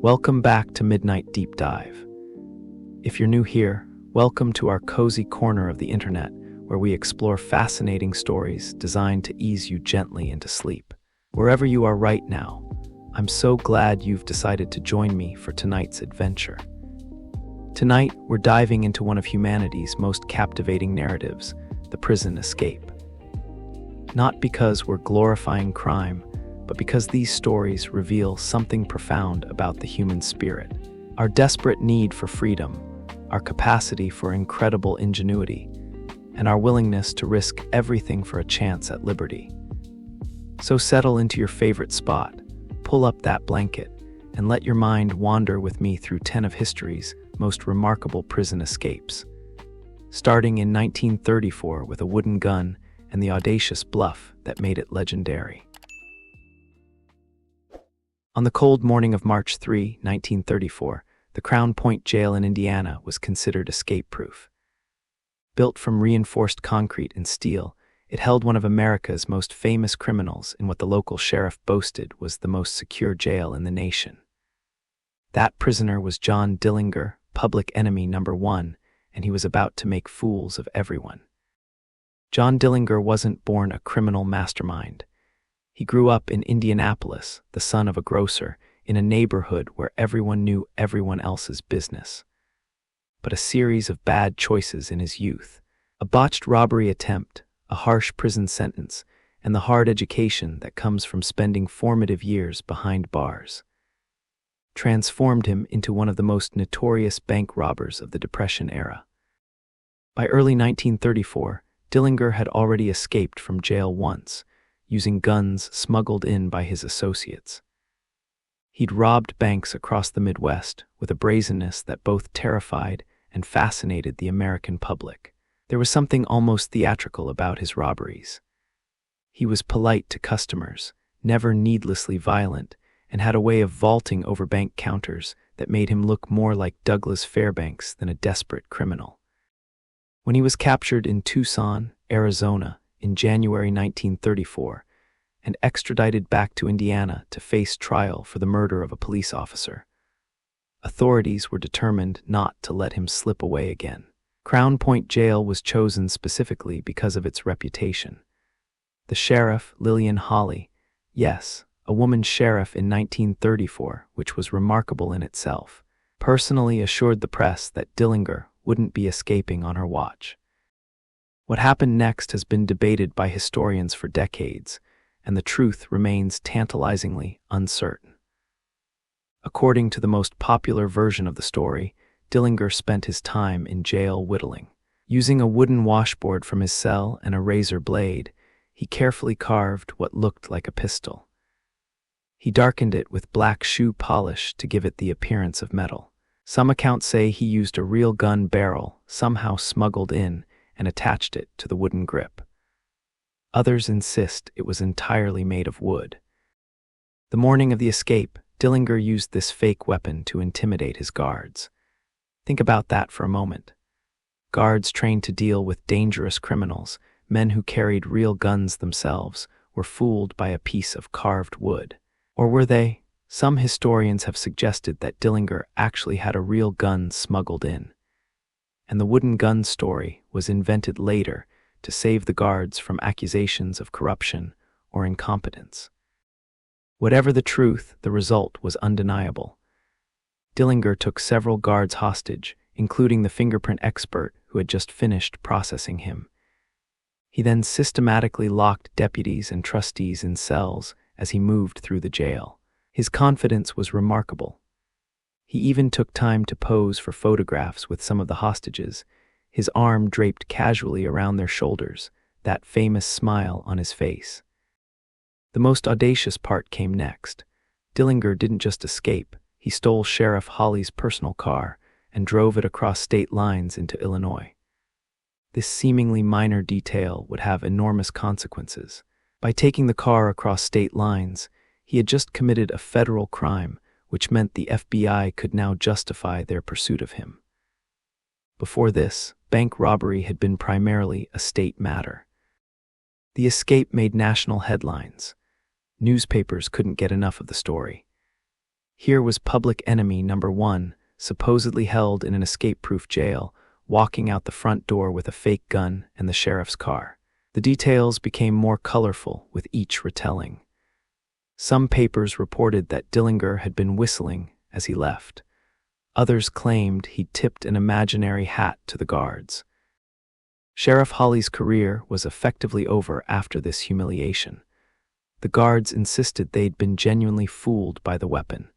Welcome back to Midnight Deep Dive. If you're new here, welcome to our cozy corner of the internet where we explore fascinating stories designed to ease you gently into sleep. Wherever you are right now, I'm so glad you've decided to join me for tonight's adventure. Tonight, we're diving into one of humanity's most captivating narratives, the prison escape. Not because we're glorifying crime, but because these stories reveal something profound about the human spirit. Our desperate need for freedom, our capacity for incredible ingenuity, and our willingness to risk everything for a chance at liberty. So settle into your favorite spot, pull up that blanket, and let your mind wander with me through 10 of history's most remarkable prison escapes. Starting in 1934 with a wooden gun and the audacious bluff that made it legendary. On the cold morning of March 3, 1934, the Crown Point Jail in Indiana was considered escape-proof. Built from reinforced concrete and steel, it held one of America's most famous criminals in what the local sheriff boasted was the most secure jail in the nation. That prisoner was John Dillinger, public enemy number one, and he was about to make fools of everyone. John Dillinger wasn't born a criminal mastermind. He grew up in Indianapolis, the son of a grocer, in a neighborhood where everyone knew everyone else's business. But a series of bad choices in his youth, a botched robbery attempt, a harsh prison sentence, and the hard education that comes from spending formative years behind bars, transformed him into one of the most notorious bank robbers of the Depression era. By early 1934, Dillinger had already escaped from jail once, using guns smuggled in by his associates. He'd robbed banks across the Midwest with a brazenness that both terrified and fascinated the American public. There was something almost theatrical about his robberies. He was polite to customers, never needlessly violent, and had a way of vaulting over bank counters that made him look more like Douglas Fairbanks than a desperate criminal. When he was captured in Tucson, Arizona, in January 1934, and extradited back to Indiana to face trial for the murder of a police officer, authorities were determined not to let him slip away again. Crown Point Jail was chosen specifically because of its reputation. The sheriff, Lillian Hawley, yes, a woman sheriff in 1934, which was remarkable in itself, personally assured the press that Dillinger wouldn't be escaping on her watch. What happened next has been debated by historians for decades, and the truth remains tantalizingly uncertain. According to the most popular version of the story, Dillinger spent his time in jail whittling. Using a wooden washboard from his cell and a razor blade, he carefully carved what looked like a pistol. He darkened it with black shoe polish to give it the appearance of metal. Some accounts say he used a real gun barrel, somehow smuggled in, and attached it to the wooden grip. Others insist it was entirely made of wood. The morning of the escape, Dillinger used this fake weapon to intimidate his guards. Think about that for a moment. Guards trained to deal with dangerous criminals, men who carried real guns themselves, were fooled by a piece of carved wood. Or were they? Some historians have suggested that Dillinger actually had a real gun smuggled in, and the wooden gun story was invented later to save the guards from accusations of corruption or incompetence. Whatever the truth, the result was undeniable. Dillinger took several guards hostage, including the fingerprint expert who had just finished processing him. He then systematically locked deputies and trustees in cells as he moved through the jail. His confidence was remarkable. He even took time to pose for photographs with some of the hostages, his arm draped casually around their shoulders, that famous smile on his face. The most audacious part came next. Dillinger didn't just escape, he stole Sheriff Hawley's personal car and drove it across state lines into Illinois. This seemingly minor detail would have enormous consequences. By taking the car across state lines, he had just committed a federal crime, which meant the FBI could now justify their pursuit of him. Before this, bank robbery had been primarily a state matter. The escape made national headlines. Newspapers couldn't get enough of the story. Here was public enemy number one, supposedly held in an escape-proof jail, walking out the front door with a fake gun and the sheriff's car. The details became more colorful with each retelling. Some papers reported that Dillinger had been whistling as he left. Others claimed he'd tipped an imaginary hat to the guards. Sheriff Hawley's career was effectively over after this humiliation. The guards insisted they'd been genuinely fooled by the weapon.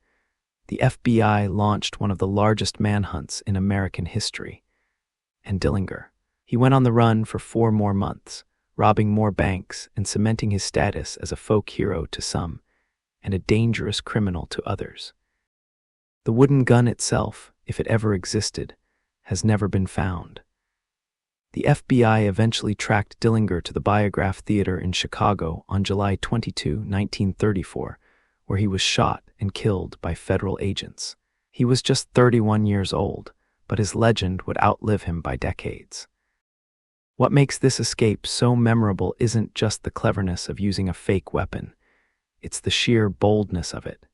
The FBI launched one of the largest manhunts in American history. And Dillinger. He went on the run for 4 more months, robbing more banks and cementing his status as a folk hero to some, and a dangerous criminal to others. The wooden gun itself, if it ever existed, has never been found. The FBI eventually tracked Dillinger to the Biograph Theater in Chicago on July 22, 1934, where he was shot and killed by federal agents. He was just 31 years old, but his legend would outlive him by decades. What makes this escape so memorable isn't just the cleverness of using a fake weapon, it's the sheer boldness of it.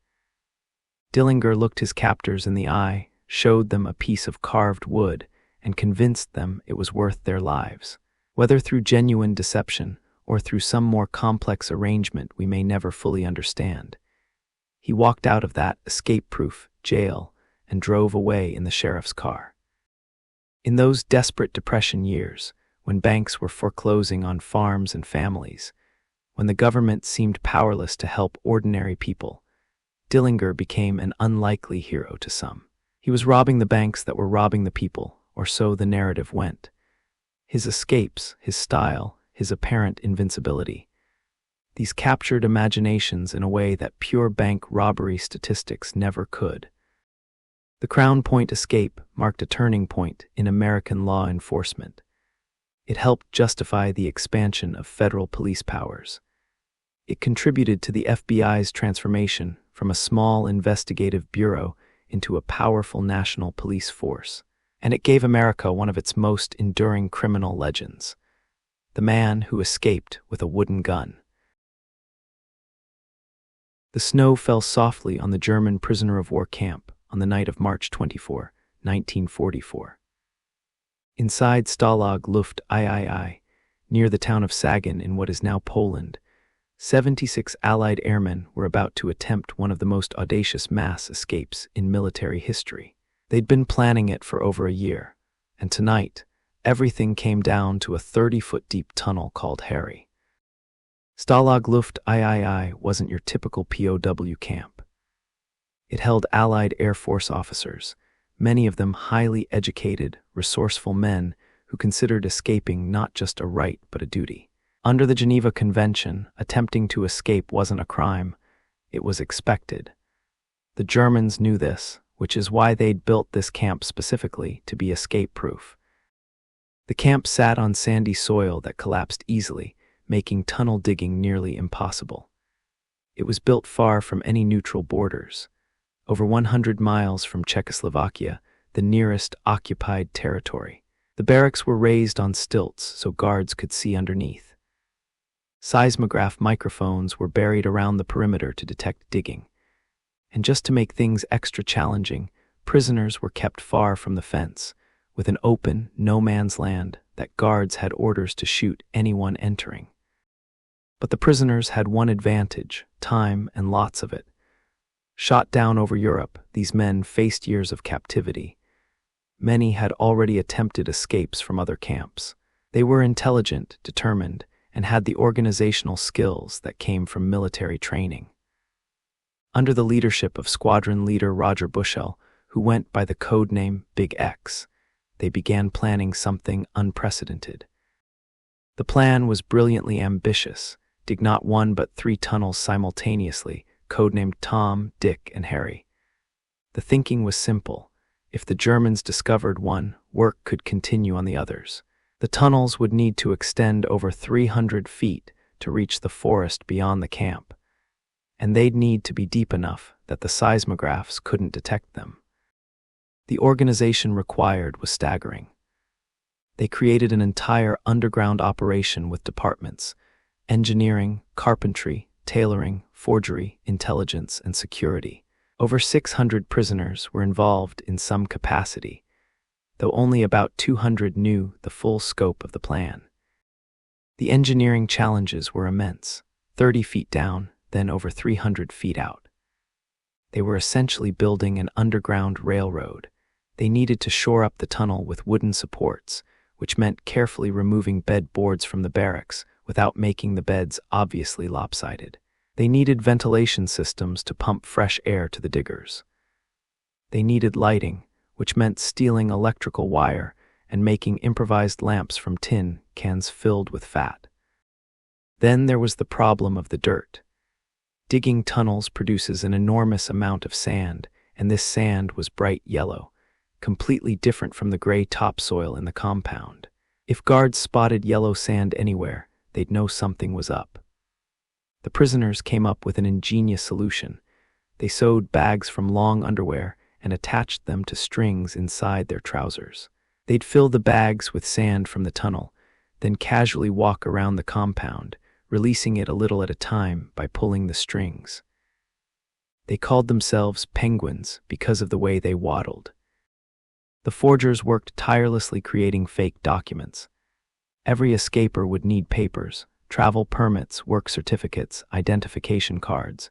Dillinger looked his captors in the eye, showed them a piece of carved wood, and convinced them it was worth their lives. Whether through genuine deception or through some more complex arrangement we may never fully understand, he walked out of that escape-proof jail and drove away in the sheriff's car. In those desperate Depression years, when banks were foreclosing on farms and families, when the government seemed powerless to help ordinary people, Dillinger became an unlikely hero to some. He was robbing the banks that were robbing the people, or so the narrative went. His escapes, his style, his apparent invincibility. These captured imaginations in a way that pure bank robbery statistics never could. The Crown Point escape marked a turning point in American law enforcement. It helped justify the expansion of federal police powers. It contributed to the FBI's transformation from a small investigative bureau into a powerful national police force. And it gave America one of its most enduring criminal legends, the man who escaped with a wooden gun. The snow fell softly on the German prisoner of war camp on the night of March 24, 1944. Inside Stalag Luft III, near the town of Sagan in what is now Poland, 76 Allied airmen were about to attempt one of the most audacious mass escapes in military history. They'd been planning it for over a year, and tonight, everything came down to a 30-foot-deep tunnel called Harry. Stalag Luft III wasn't your typical POW camp. It held Allied Air Force officers, many of them highly educated, resourceful men who considered escaping not just a right but a duty. Under the Geneva Convention, attempting to escape wasn't a crime, it was expected. The Germans knew this, which is why they'd built this camp specifically to be escape-proof. The camp sat on sandy soil that collapsed easily, making tunnel digging nearly impossible. It was built far from any neutral borders, over 100 miles from Czechoslovakia, the nearest occupied territory. The barracks were raised on stilts so guards could see underneath. Seismograph microphones were buried around the perimeter to detect digging. And just to make things extra challenging, prisoners were kept far from the fence, with an open, no-man's land that guards had orders to shoot anyone entering. But the prisoners had one advantage, time and lots of it. Shot down over Europe, these men faced years of captivity. Many had already attempted escapes from other camps. They were intelligent, determined, and had the organizational skills that came from military training. Under the leadership of squadron leader Roger Bushell, who went by the code name Big X, they began planning something unprecedented. The plan was brilliantly ambitious: dig not 1 but 3 tunnels simultaneously, codenamed Tom, Dick, and Harry. The thinking was simple. If the Germans discovered one, work could continue on the others. The tunnels would need to extend over 300 feet to reach the forest beyond the camp, and they'd need to be deep enough that the seismographs couldn't detect them. The organization required was staggering. They created an entire underground operation with departments: engineering, carpentry, tailoring, forgery, intelligence, and security. Over 600 prisoners were involved in some capacity, though only about 200 knew the full scope of the plan. The engineering challenges were immense, 30 feet down, then over 300 feet out. They were essentially building an underground railroad. They needed to shore up the tunnel with wooden supports, which meant carefully removing bed boards from the barracks without making the beds obviously lopsided. They needed ventilation systems to pump fresh air to the diggers. They needed lighting, which meant stealing electrical wire and making improvised lamps from tin cans filled with fat. Then there was the problem of the dirt. Digging tunnels produces an enormous amount of sand, and this sand was bright yellow, completely different from the gray topsoil in the compound. If guards spotted yellow sand anywhere, they'd know something was up. The prisoners came up with an ingenious solution. They sewed bags from long underwear and attached them to strings inside their trousers. They'd fill the bags with sand from the tunnel, then casually walk around the compound, releasing it a little at a time by pulling the strings. They called themselves penguins because of the way they waddled. The forgers worked tirelessly creating fake documents. Every escaper would need papers, travel permits, work certificates, identification cards,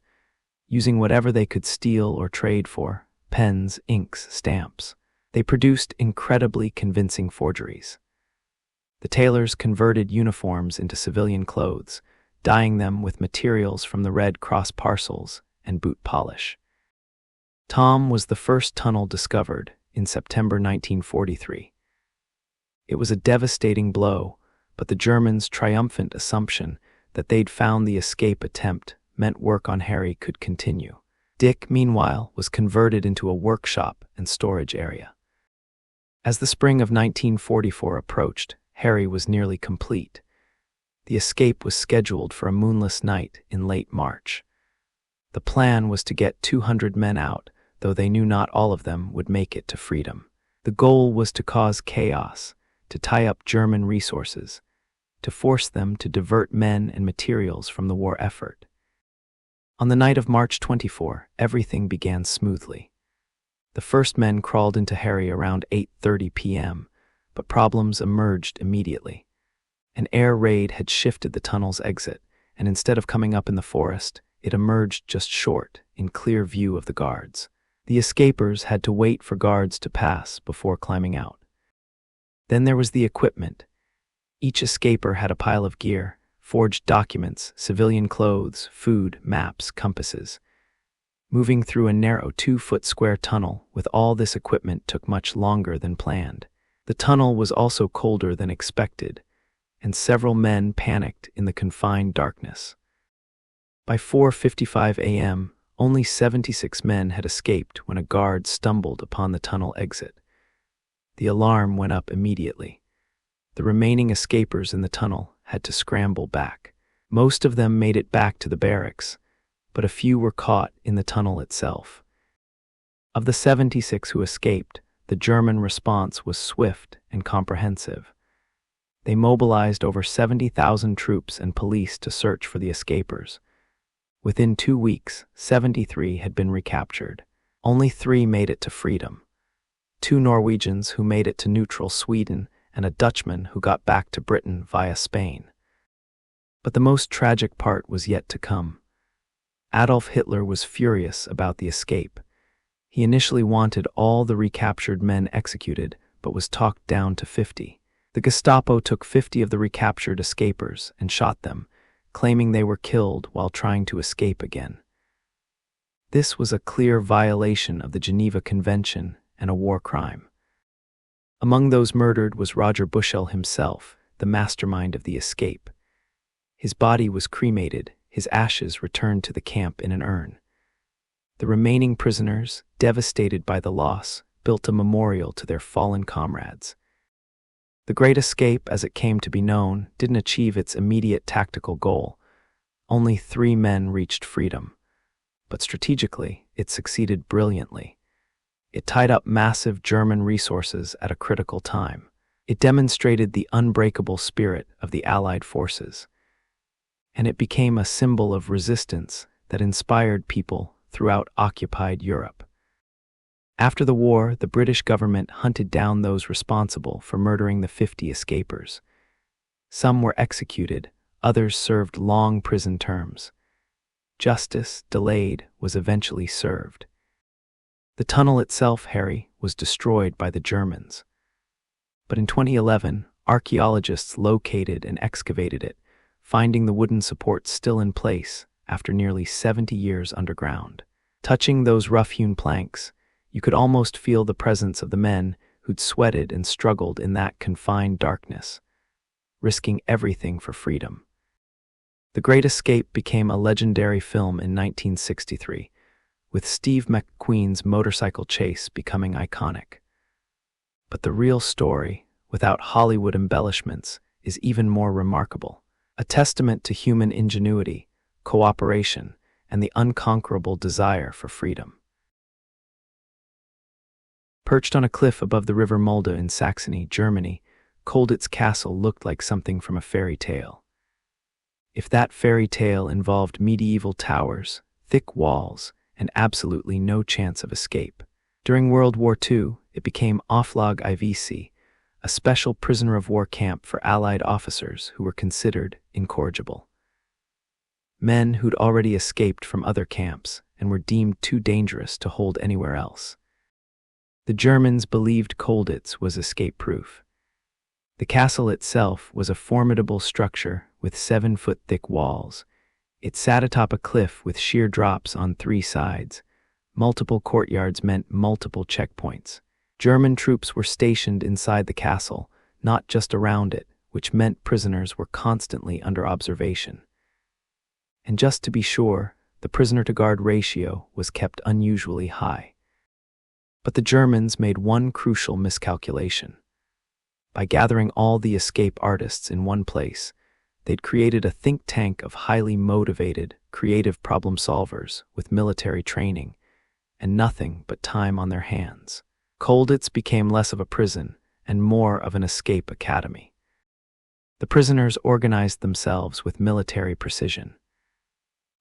using whatever they could steal or trade for, pens, inks, stamps. They produced incredibly convincing forgeries. The tailors converted uniforms into civilian clothes, dyeing them with materials from the Red Cross parcels and boot polish. Tom was the first tunnel discovered in September 1943. It was a devastating blow, but the Germans' triumphant assumption that they'd found the escape attempt meant work on Harry could continue. Dick, meanwhile, was converted into a workshop and storage area. As the spring of 1944 approached, Harry was nearly complete. The escape was scheduled for a moonless night in late March. The plan was to get 200 men out, though they knew not all of them would make it to freedom. The goal was to cause chaos, to tie up German resources, to force them to divert men and materials from the war effort. On the night of March 24, everything began smoothly. The first men crawled into Harry around 8:30 p.m., but problems emerged immediately. An air raid had shifted the tunnel's exit, and instead of coming up in the forest, it emerged just short, in clear view of the guards. The escapers had to wait for guards to pass before climbing out. Then there was the equipment. Each escaper had a pile of gear, forged documents, civilian clothes, food, maps, compasses. Moving through a narrow 2-foot square tunnel with all this equipment took much longer than planned. The tunnel was also colder than expected, and several men panicked in the confined darkness. By 4:55 a.m., only 76 men had escaped when a guard stumbled upon the tunnel exit. The alarm went up immediately. The remaining escapers in the tunnel had to scramble back. Most of them made it back to the barracks, but a few were caught in the tunnel itself. Of the 76 who escaped, the German response was swift and comprehensive. They mobilized over 70,000 troops and police to search for the escapers. Within 2 weeks, 73 had been recaptured. Only 3 made it to freedom. 2 Norwegians who made it to neutral Sweden, and a Dutchman who got back to Britain via Spain. But the most tragic part was yet to come. Adolf Hitler was furious about the escape. He initially wanted all the recaptured men executed, but was talked down to 50. The Gestapo took 50 of the recaptured escapers and shot them, claiming they were killed while trying to escape again. This was a clear violation of the Geneva Convention and a war crime. Among those murdered was Roger Bushell himself, the mastermind of the escape. His body was cremated, his ashes returned to the camp in an urn. The remaining prisoners, devastated by the loss, built a memorial to their fallen comrades. The Great Escape, as it came to be known, didn't achieve its immediate tactical goal. Only 3 men reached freedom. But strategically, it succeeded brilliantly. It tied up massive German resources at a critical time. It demonstrated the unbreakable spirit of the Allied forces. And it became a symbol of resistance that inspired people throughout occupied Europe. After the war, the British government hunted down those responsible for murdering the 50 escapers. Some were executed, others served long prison terms. Justice, delayed, was eventually served. The tunnel itself, Harry, was destroyed by the Germans. But in 2011, archaeologists located and excavated it, finding the wooden supports still in place after nearly 70 years underground. Touching those rough-hewn planks, you could almost feel the presence of the men who'd sweated and struggled in that confined darkness, risking everything for freedom. The Great Escape became a legendary film in 1963, with Steve McQueen's motorcycle chase becoming iconic. But the real story, without Hollywood embellishments, is even more remarkable, a testament to human ingenuity, cooperation, and the unconquerable desire for freedom. Perched on a cliff above the river Mulde in Saxony, Germany, Colditz Castle looked like something from a fairy tale. If that fairy tale involved medieval towers, thick walls, and absolutely no chance of escape. During World War II, it became WWII, a special prisoner of war camp for Allied officers who were considered incorrigible. Men who'd already escaped from other camps and were deemed too dangerous to hold anywhere else. The Germans believed Colditz was escape-proof. The castle itself was a formidable structure with 7-foot-thick walls. It sat atop a cliff with sheer drops on 3 sides. Multiple courtyards meant multiple checkpoints. German troops were stationed inside the castle, not just around it, which meant prisoners were constantly under observation. And just to be sure, the prisoner-to-guard ratio was kept unusually high. But the Germans made one crucial miscalculation. By gathering all the escape artists in one place, they'd created a think tank of highly motivated, creative problem solvers with military training and nothing but time on their hands. Colditz became less of a prison and more of an escape academy. The prisoners organized themselves with military precision.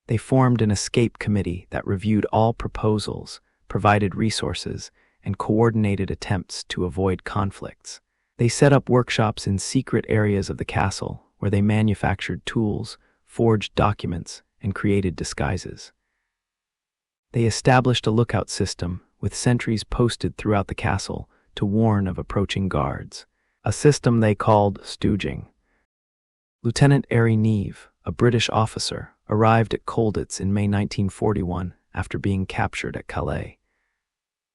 They formed an escape committee that reviewed all proposals, provided resources, and coordinated attempts to avoid conflicts. They set up workshops in secret areas of the castle where they manufactured tools, forged documents, and created disguises. They established a lookout system with sentries posted throughout the castle to warn of approaching guards, a system they called stooging. Lieutenant Harry Neve, a British officer, arrived at Colditz in May 1941 after being captured at Calais.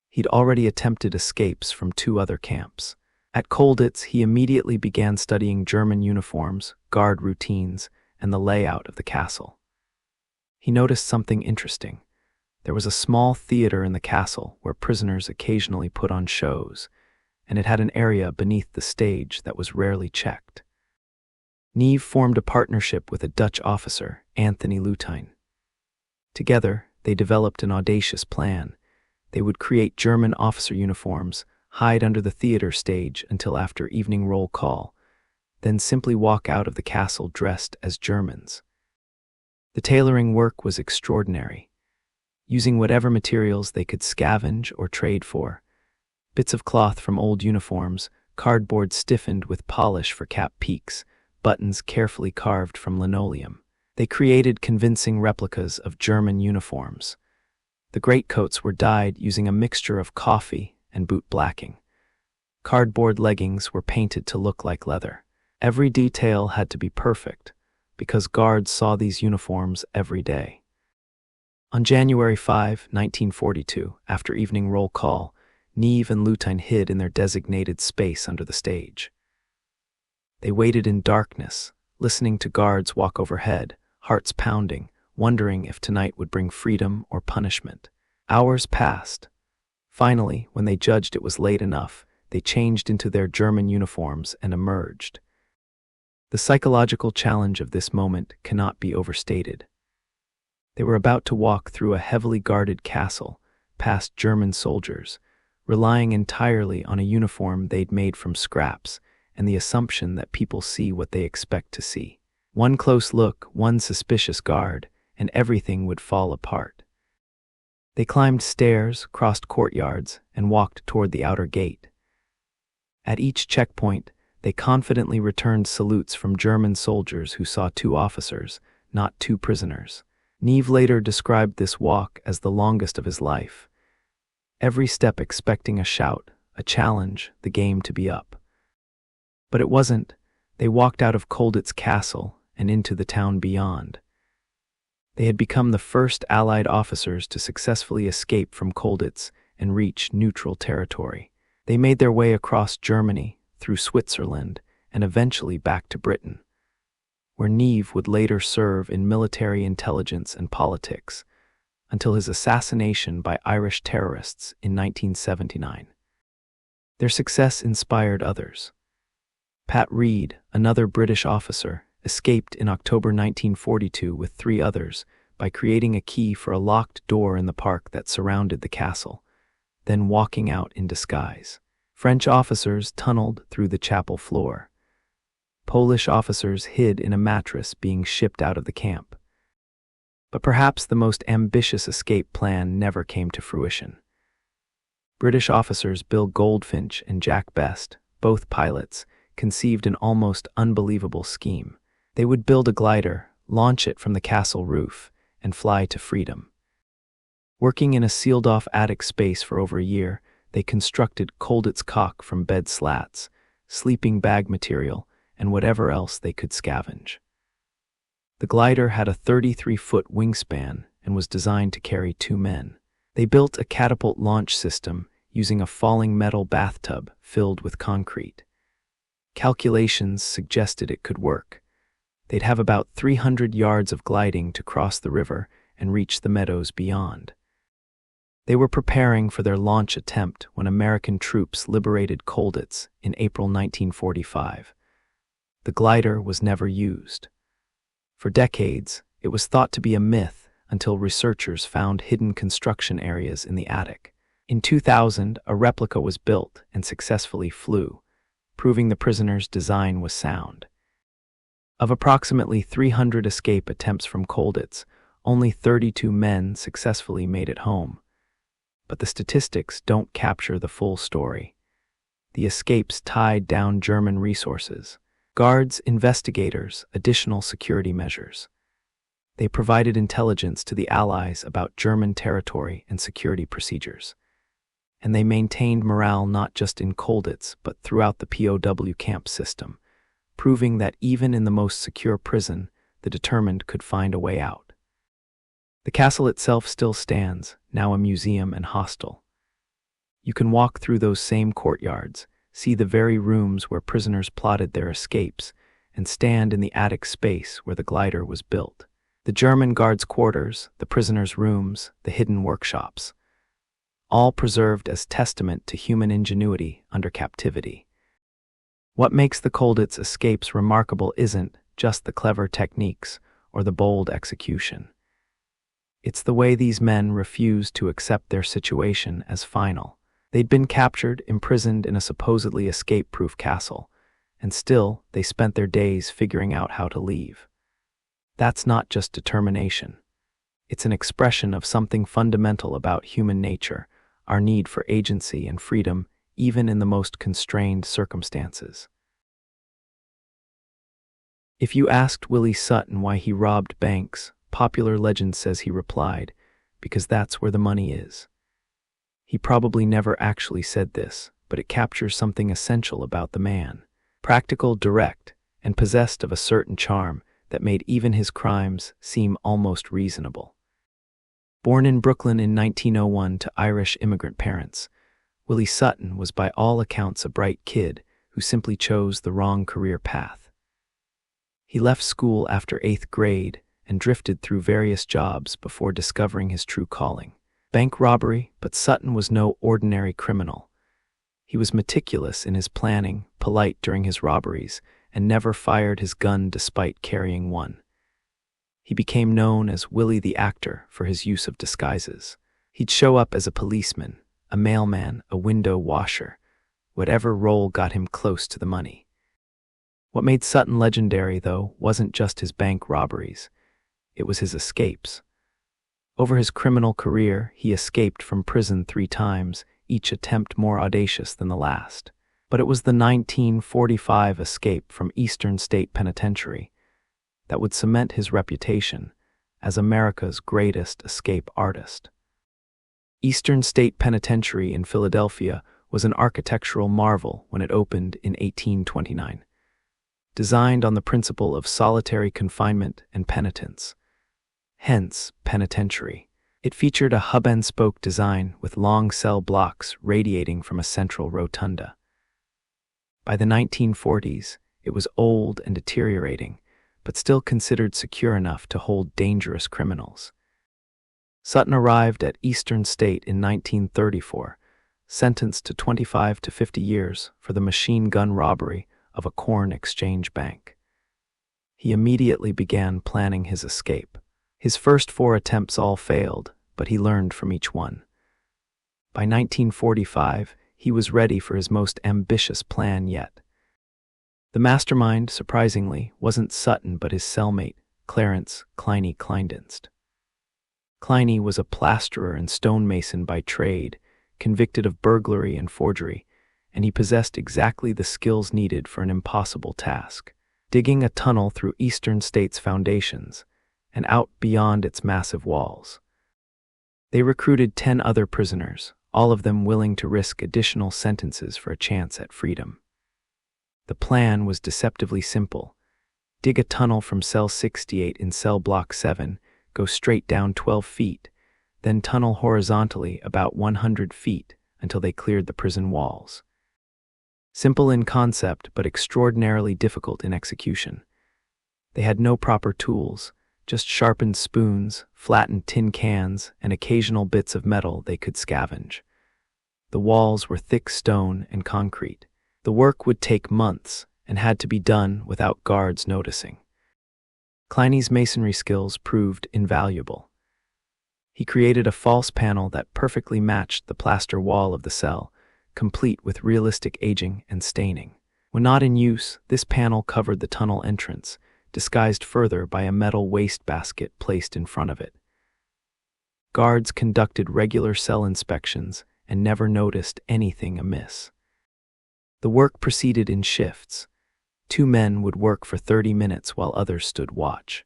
He'd already attempted escapes from 2 other camps. At Colditz, he immediately began studying German uniforms, guard routines, and the layout of the castle. He noticed something interesting. There was a small theater in the castle where prisoners occasionally put on shows, and it had an area beneath the stage that was rarely checked. Neve formed a partnership with a Dutch officer, Anthony Lutijn. Together, they developed an audacious plan. They would create German officer uniforms, hide under the theater stage until after evening roll call, then simply walk out of the castle dressed as Germans. The tailoring work was extraordinary, using whatever materials they could scavenge or trade for. Bits of cloth from old uniforms, cardboard stiffened with polish for cap peaks, buttons carefully carved from linoleum. They created convincing replicas of German uniforms. The greatcoats were dyed using a mixture of coffee and boot blacking. Cardboard leggings were painted to look like leather. Every detail had to be perfect, because guards saw these uniforms every day. On January 5, 1942, after evening roll call, Neve and Lutijn hid in their designated space under the stage. They waited in darkness, listening to guards walk overhead, hearts pounding, wondering if tonight would bring freedom or punishment. Hours passed. Finally, when they judged it was late enough, they changed into their German uniforms and emerged. The psychological challenge of this moment cannot be overstated. They were about to walk through a heavily guarded castle, past German soldiers, relying entirely on a uniform they'd made from scraps and the assumption that people see what they expect to see. One close look, one suspicious guard, and everything would fall apart. They climbed stairs, crossed courtyards, and walked toward the outer gate. At each checkpoint, they confidently returned salutes from German soldiers who saw 2 officers, not 2 prisoners. Neve later described this walk as the longest of his life. Every step expecting a shout, a challenge, the game to be up. But it wasn't. They walked out of Colditz Castle and into the town beyond. They had become the first Allied officers to successfully escape from Colditz and reach neutral territory. They made their way across Germany, through Switzerland, and eventually back to Britain, where Neve would later serve in military intelligence and politics, until his assassination by Irish terrorists in 1979. Their success inspired others. Pat Reed, another British officer, escaped in October 1942 with 3 others by creating a key for a locked door in the park that surrounded the castle, then walking out in disguise. French officers tunneled through the chapel floor. Polish officers hid in a mattress being shipped out of the camp. But perhaps the most ambitious escape plan never came to fruition. British officers Bill Goldfinch and Jack Best, both pilots, conceived an almost unbelievable scheme. They would build a glider, launch it from the castle roof, and fly to freedom. Working in a sealed-off attic space for over a year, they constructed Colditz cock from bed slats, sleeping bag material, and whatever else they could scavenge. The glider had a 33-foot wingspan and was designed to carry 2 men. They built a catapult launch system using a falling metal bathtub filled with concrete. Calculations suggested it could work. They'd have about 300 yards of gliding to cross the river and reach the meadows beyond. They were preparing for their launch attempt when American troops liberated Colditz in April 1945. The glider was never used. For decades, it was thought to be a myth until researchers found hidden construction areas in the attic. In 2000, a replica was built and successfully flew, proving the prisoner's design was sound. Of approximately 300 escape attempts from Colditz, only 32 men successfully made it home. But the statistics don't capture the full story. The escapes tied down German resources, guards, investigators, additional security measures. They provided intelligence to the Allies about German territory and security procedures. And they maintained morale not just in Colditz, but throughout the POW camp system, proving that even in the most secure prison, the determined could find a way out. The castle itself still stands, now a museum and hostel. You can walk through those same courtyards, see the very rooms where prisoners plotted their escapes, and stand in the attic space where the glider was built. The German guards' quarters, the prisoners' rooms, the hidden workshops, all preserved as testament to human ingenuity under captivity. What makes the Colditz escapes remarkable isn't just the clever techniques or the bold execution. It's the way these men refused to accept their situation as final. They'd been captured, imprisoned in a supposedly escape-proof castle, and still they spent their days figuring out how to leave. That's not just determination. It's an expression of something fundamental about human nature, our need for agency and freedom, even in the most constrained circumstances. If you asked Willie Sutton why he robbed banks, popular legend says he replied, because that's where the money is. He probably never actually said this, but it captures something essential about the man. Practical, direct, and possessed of a certain charm that made even his crimes seem almost reasonable. Born in Brooklyn in 1901 to Irish immigrant parents, Willie Sutton was by all accounts a bright kid who simply chose the wrong career path. He left school after 8th grade and drifted through various jobs before discovering his true calling. Bank robbery, but Sutton was no ordinary criminal. He was meticulous in his planning, polite during his robberies, and never fired his gun despite carrying one. He became known as Willie the Actor for his use of disguises. He'd show up as a policeman, a mailman, a window washer, whatever role got him close to the money. What made Sutton legendary, though, wasn't just his bank robberies. It was his escapes. Over his criminal career, he escaped from prison 3 times, each attempt more audacious than the last. But it was the 1945 escape from Eastern State Penitentiary that would cement his reputation as America's greatest escape artist. Eastern State Penitentiary in Philadelphia was an architectural marvel when it opened in 1829. Designed on the principle of solitary confinement and penitence, hence penitentiary. It featured a hub-and-spoke design with long cell blocks radiating from a central rotunda. By the 1940s, it was old and deteriorating, but still considered secure enough to hold dangerous criminals. Sutton arrived at Eastern State in 1934, sentenced to 25 to 50 years for the machine gun robbery of a corn exchange bank. He immediately began planning his escape. His first 4 attempts all failed, but he learned from each one. By 1945, he was ready for his most ambitious plan yet. The mastermind, surprisingly, wasn't Sutton but his cellmate, Clarence Kleine Kleindienst. Kleine was a plasterer and stonemason by trade, convicted of burglary and forgery, and he possessed exactly the skills needed for an impossible task: digging a tunnel through Eastern State's foundations and out beyond its massive walls. They recruited 10 other prisoners, all of them willing to risk additional sentences for a chance at freedom. The plan was deceptively simple: dig a tunnel from cell 68 in cell block 7, go straight down 12 feet, then tunnel horizontally about 100 feet until they cleared the prison walls. Simple in concept, but extraordinarily difficult in execution. They had no proper tools, just sharpened spoons, flattened tin cans, and occasional bits of metal they could scavenge. The walls were thick stone and concrete. The work would take months and had to be done without guards noticing. Kleine's masonry skills proved invaluable. He created a false panel that perfectly matched the plaster wall of the cell, complete with realistic aging and staining. When not in use, this panel covered the tunnel entrance, disguised further by a metal wastebasket placed in front of it. Guards conducted regular cell inspections and never noticed anything amiss. The work proceeded in shifts. 2 men would work for 30 minutes while others stood watch.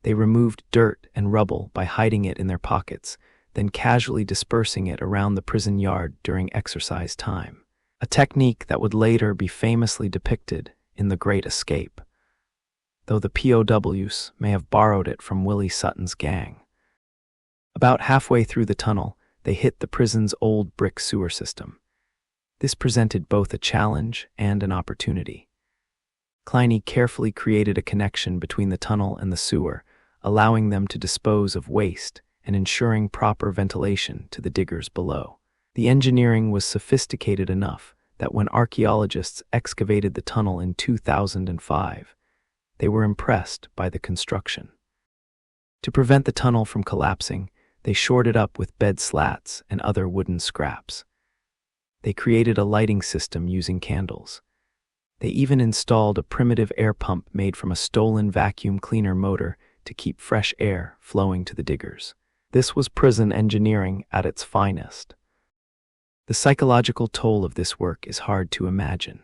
They removed dirt and rubble by hiding it in their pockets, then casually dispersing it around the prison yard during exercise time, a technique that would later be famously depicted in The Great Escape, though the POWs may have borrowed it from Willie Sutton's gang. About halfway through the tunnel, they hit the prison's old brick sewer system. This presented both a challenge and an opportunity. Kleine carefully created a connection between the tunnel and the sewer, allowing them to dispose of waste and ensuring proper ventilation to the diggers below. The engineering was sophisticated enough that when archaeologists excavated the tunnel in 2005, they were impressed by the construction. To prevent the tunnel from collapsing, they shored it up with bed slats and other wooden scraps. They created a lighting system using candles. They even installed a primitive air pump made from a stolen vacuum cleaner motor to keep fresh air flowing to the diggers. This was prison engineering at its finest. The psychological toll of this work is hard to imagine.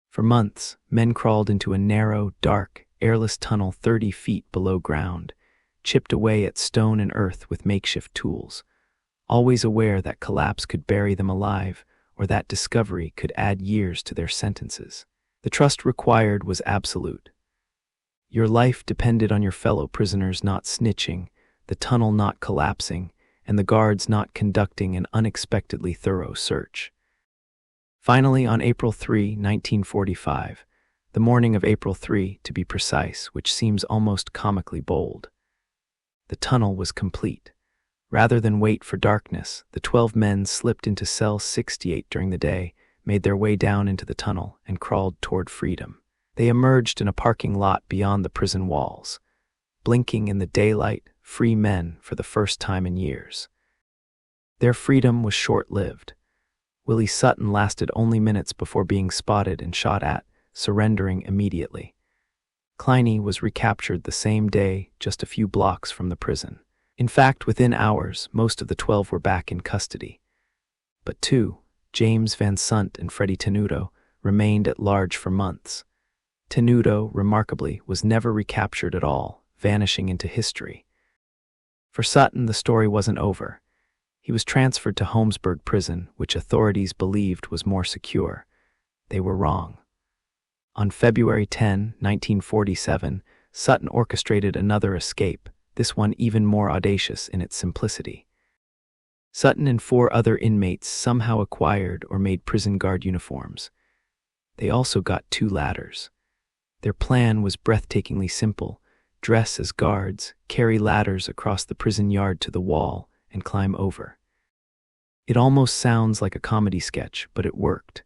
For months, men crawled into a narrow, dark, airless tunnel 30 feet below ground, chipped away at stone and earth with makeshift tools, always aware that collapse could bury them alive or that discovery could add years to their sentences. The trust required was absolute. Your life depended on your fellow prisoners not snitching, the tunnel not collapsing, and the guards not conducting an unexpectedly thorough search. Finally, on April 3, 1945, the morning of April 3, to be precise, which seems almost comically bold, the tunnel was complete. Rather than wait for darkness, the 12 men slipped into cell 68 during the day, made their way down into the tunnel, and crawled toward freedom. They emerged in a parking lot beyond the prison walls, blinking in the daylight, free men for the first time in years. Their freedom was short-lived. Willie Sutton lasted only minutes before being spotted and shot at, surrendering immediately. Kleine was recaptured the same day, just a few blocks from the prison. In fact, within hours, most of the 12 were back in custody. But two, James Van Sant and Freddie Tenuto, remained at large for months. Tenuto, remarkably, was never recaptured at all, vanishing into history. For Sutton, the story wasn't over. He was transferred to Holmesburg Prison, which authorities believed was more secure. They were wrong. On February 10, 1947, Sutton orchestrated another escape, this one even more audacious in its simplicity. Sutton and 4 other inmates somehow acquired or made prison guard uniforms. They also got 2 ladders. Their plan was breathtakingly simple: dress as guards, carry ladders across the prison yard to the wall, and climb over. It almost sounds like a comedy sketch, but it worked.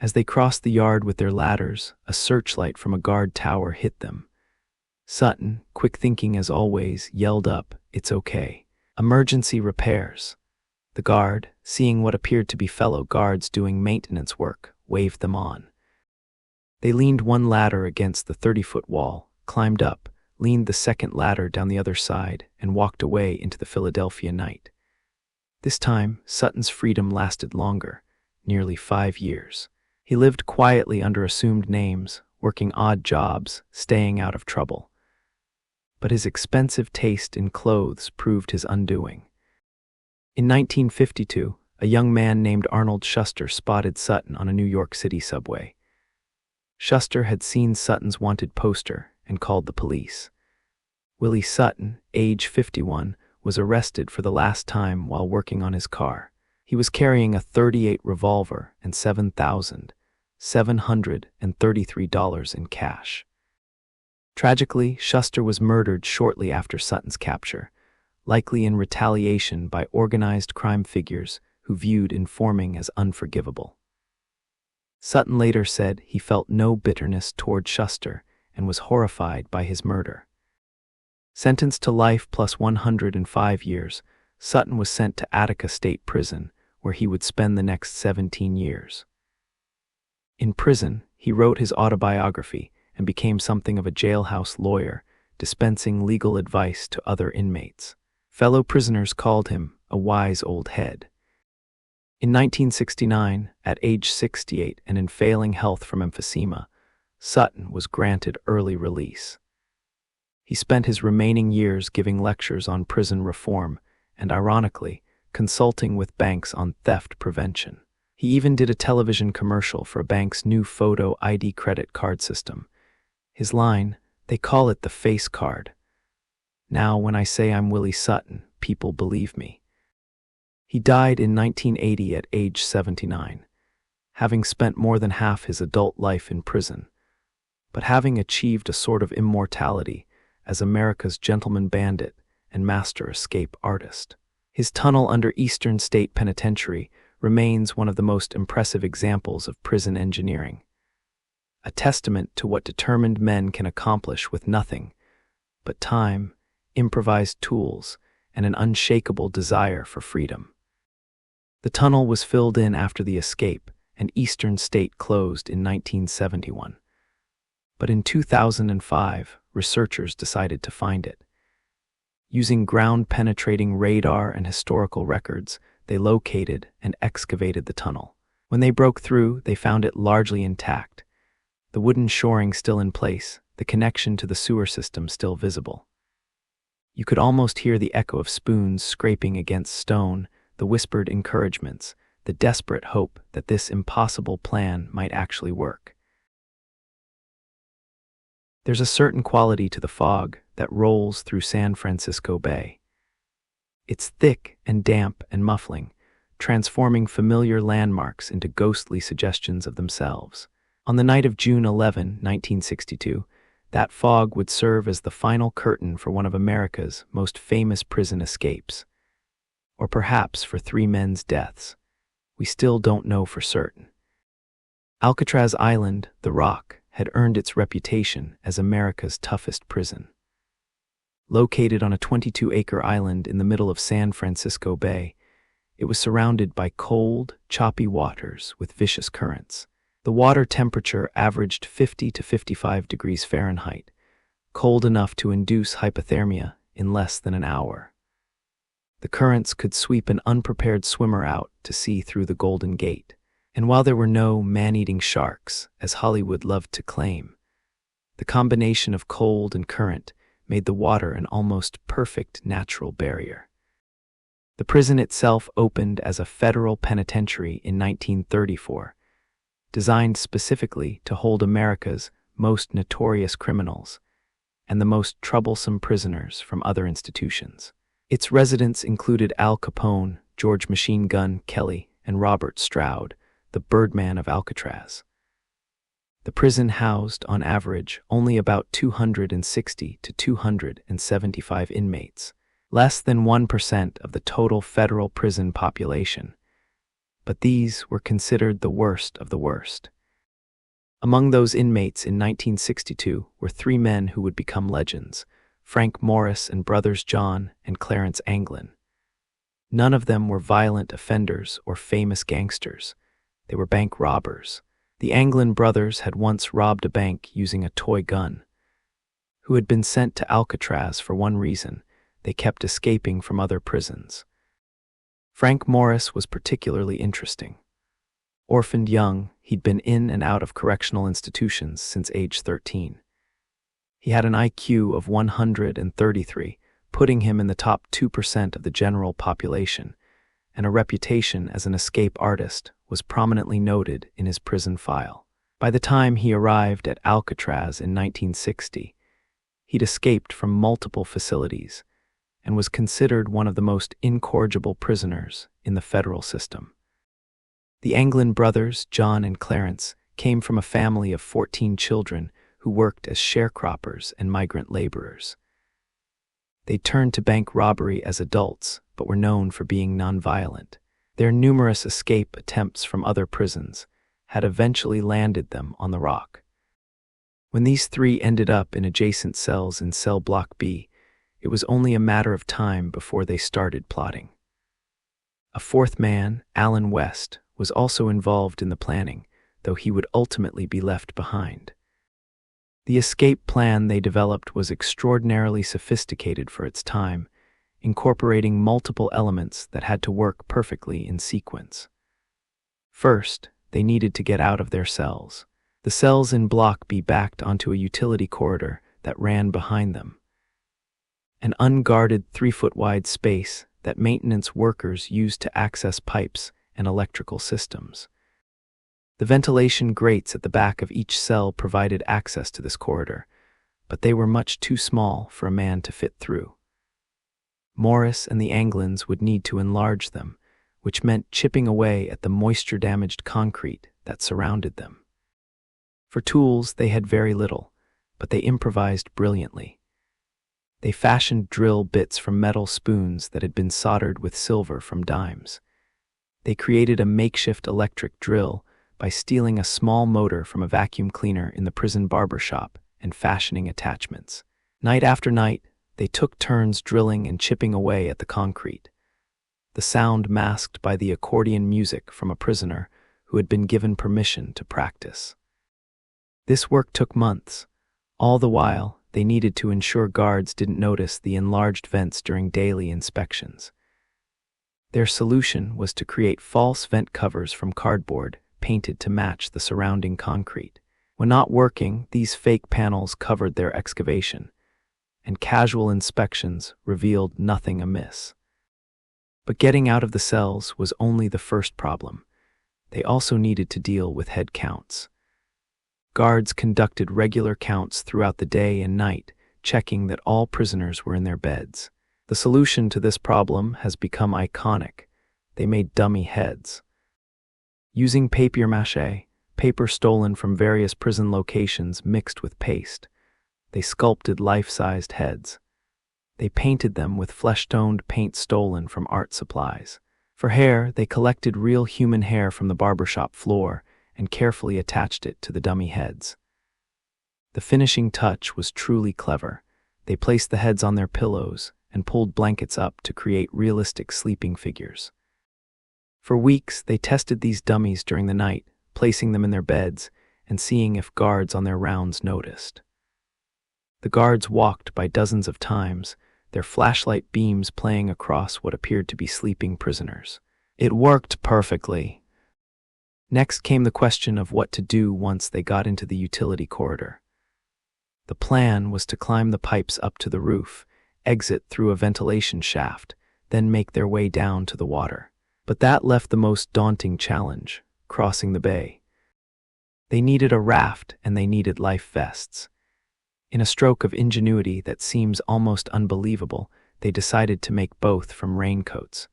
As they crossed the yard with their ladders, a searchlight from a guard tower hit them. Sutton, quick thinking as always, yelled up, "It's okay. Emergency repairs." The guard, seeing what appeared to be fellow guards doing maintenance work, waved them on. They leaned one ladder against the 30-foot wall, climbed up, leaned the second ladder down the other side, and walked away into the Philadelphia night. This time, Sutton's freedom lasted longer, nearly 5 years. He lived quietly under assumed names, working odd jobs, staying out of trouble. But his expensive taste in clothes proved his undoing. In 1952, a young man named Arnold Schuster spotted Sutton on a New York City subway. Schuster had seen Sutton's wanted poster and called the police. Willie Sutton, age 51, was arrested for the last time while working on his car. He was carrying a .38 revolver and $7,733 in cash. Tragically, Schuster was murdered shortly after Sutton's capture, likely in retaliation by organized crime figures who viewed informing as unforgivable. Sutton later said he felt no bitterness toward Schuster and was horrified by his murder. Sentenced to life plus 105 years, Sutton was sent to Attica State Prison, where he would spend the next 17 years. In prison, he wrote his autobiography and became something of a jailhouse lawyer, dispensing legal advice to other inmates. Fellow prisoners called him a wise old head. In 1969, at age 68 and in failing health from emphysema, Sutton was granted early release. He spent his remaining years giving lectures on prison reform and, ironically, consulting with banks on theft prevention. He even did a television commercial for a bank's new photo ID credit card system. His line, "They call it the face card. Now when I say I'm Willie Sutton, people believe me." He died in 1980 at age 79, having spent more than half his adult life in prison, but having achieved a sort of immortality as America's gentleman bandit and master escape artist. His tunnel under Eastern State Penitentiary remains one of the most impressive examples of prison engineering, a testament to what determined men can accomplish with nothing but time, improvised tools, and an unshakable desire for freedom. The tunnel was filled in after the escape, and Eastern State closed in 1971. But in 2005, researchers decided to find it. Using ground-penetrating radar and historical records, they located and excavated the tunnel. When they broke through, they found it largely intact, the wooden shoring still in place, the connection to the sewer system still visible. You could almost hear the echo of spoons scraping against stone, the whispered encouragements, the desperate hope that this impossible plan might actually work. There's a certain quality to the fog that rolls through San Francisco Bay. It's thick and damp and muffling, transforming familiar landmarks into ghostly suggestions of themselves. On the night of June 11, 1962, that fog would serve as the final curtain for one of America's most famous prison escapes. Or perhaps for 3 men's deaths. We still don't know for certain. Alcatraz Island, the Rock, had earned its reputation as America's toughest prison. Located on a 22-acre island in the middle of San Francisco Bay, it was surrounded by cold, choppy waters with vicious currents. The water temperature averaged 50 to 55 degrees Fahrenheit, cold enough to induce hypothermia in less than an hour. The currents could sweep an unprepared swimmer out to sea through the Golden Gate. And while there were no man-eating sharks, as Hollywood loved to claim, the combination of cold and current made the water an almost perfect natural barrier. The prison itself opened as a federal penitentiary in 1934, designed specifically to hold America's most notorious criminals and the most troublesome prisoners from other institutions. Its residents included Al Capone, George Machine Gun Kelly, and Robert Stroud, the Birdman of Alcatraz. The prison housed, on average, only about 260 to 275 inmates, less than 1% of the total federal prison population. But these were considered the worst of the worst. Among those inmates in 1962 were three men who would become legends: Frank Morris and brothers John and Clarence Anglin. None of them were violent offenders or famous gangsters. They were bank robbers. The Anglin brothers had once robbed a bank using a toy gun. Who had been sent to Alcatraz for one reason: they kept escaping from other prisons. Frank Morris was particularly interesting. Orphaned young, he'd been in and out of correctional institutions since age 13. He had an IQ of 133, putting him in the top 2% of the general population, and a reputation as an escape artist was prominently noted in his prison file. By the time he arrived at Alcatraz in 1960, he'd escaped from multiple facilities and was considered one of the most incorrigible prisoners in the federal system. The Anglin brothers, John and Clarence, came from a family of 14 children who worked as sharecroppers and migrant laborers. They turned to bank robbery as adults, but were known for being nonviolent. Their numerous escape attempts from other prisons had eventually landed them on the Rock. When these three ended up in adjacent cells in cell block B, it was only a matter of time before they started plotting. A fourth man, Alan West, was also involved in the planning, though he would ultimately be left behind. The escape plan they developed was extraordinarily sophisticated for its time, incorporating multiple elements that had to work perfectly in sequence. First, they needed to get out of their cells. The cells in Block B backed onto a utility corridor that ran behind them, an unguarded 3-foot-wide space that maintenance workers used to access pipes and electrical systems. The ventilation grates at the back of each cell provided access to this corridor, but they were much too small for a man to fit through. Morris and the Anglins would need to enlarge them, which meant chipping away at the moisture-damaged concrete that surrounded them. For tools, they had very little, but they improvised brilliantly. They fashioned drill bits from metal spoons that had been soldered with silver from dimes. They created a makeshift electric drill by stealing a small motor from a vacuum cleaner in the prison barber shop and fashioning attachments. Night after night, they took turns drilling and chipping away at the concrete, the sound masked by the accordion music from a prisoner who had been given permission to practice. This work took months. All the while, they needed to ensure guards didn't notice the enlarged vents during daily inspections. Their solution was to create false vent covers from cardboard painted to match the surrounding concrete. When not working, these fake panels covered their excavation, and casual inspections revealed nothing amiss. But getting out of the cells was only the first problem. They also needed to deal with head counts. Guards conducted regular counts throughout the day and night, checking that all prisoners were in their beds. The solution to this problem has become iconic. They made dummy heads. Using papier-mâché, paper stolen from various prison locations mixed with paste, they sculpted life-sized heads. They painted them with flesh-toned paint stolen from art supplies. For hair, they collected real human hair from the barbershop floor and carefully attached it to the dummy heads. The finishing touch was truly clever. They placed the heads on their pillows and pulled blankets up to create realistic sleeping figures. For weeks, they tested these dummies during the night, placing them in their beds and seeing if guards on their rounds noticed. The guards walked by dozens of times, their flashlight beams playing across what appeared to be sleeping prisoners. It worked perfectly. Next came the question of what to do once they got into the utility corridor. The plan was to climb the pipes up to the roof, exit through a ventilation shaft, then make their way down to the water. But that left the most daunting challenge, crossing the bay. They needed a raft and they needed life vests. In a stroke of ingenuity that seems almost unbelievable, they decided to make both from raincoats.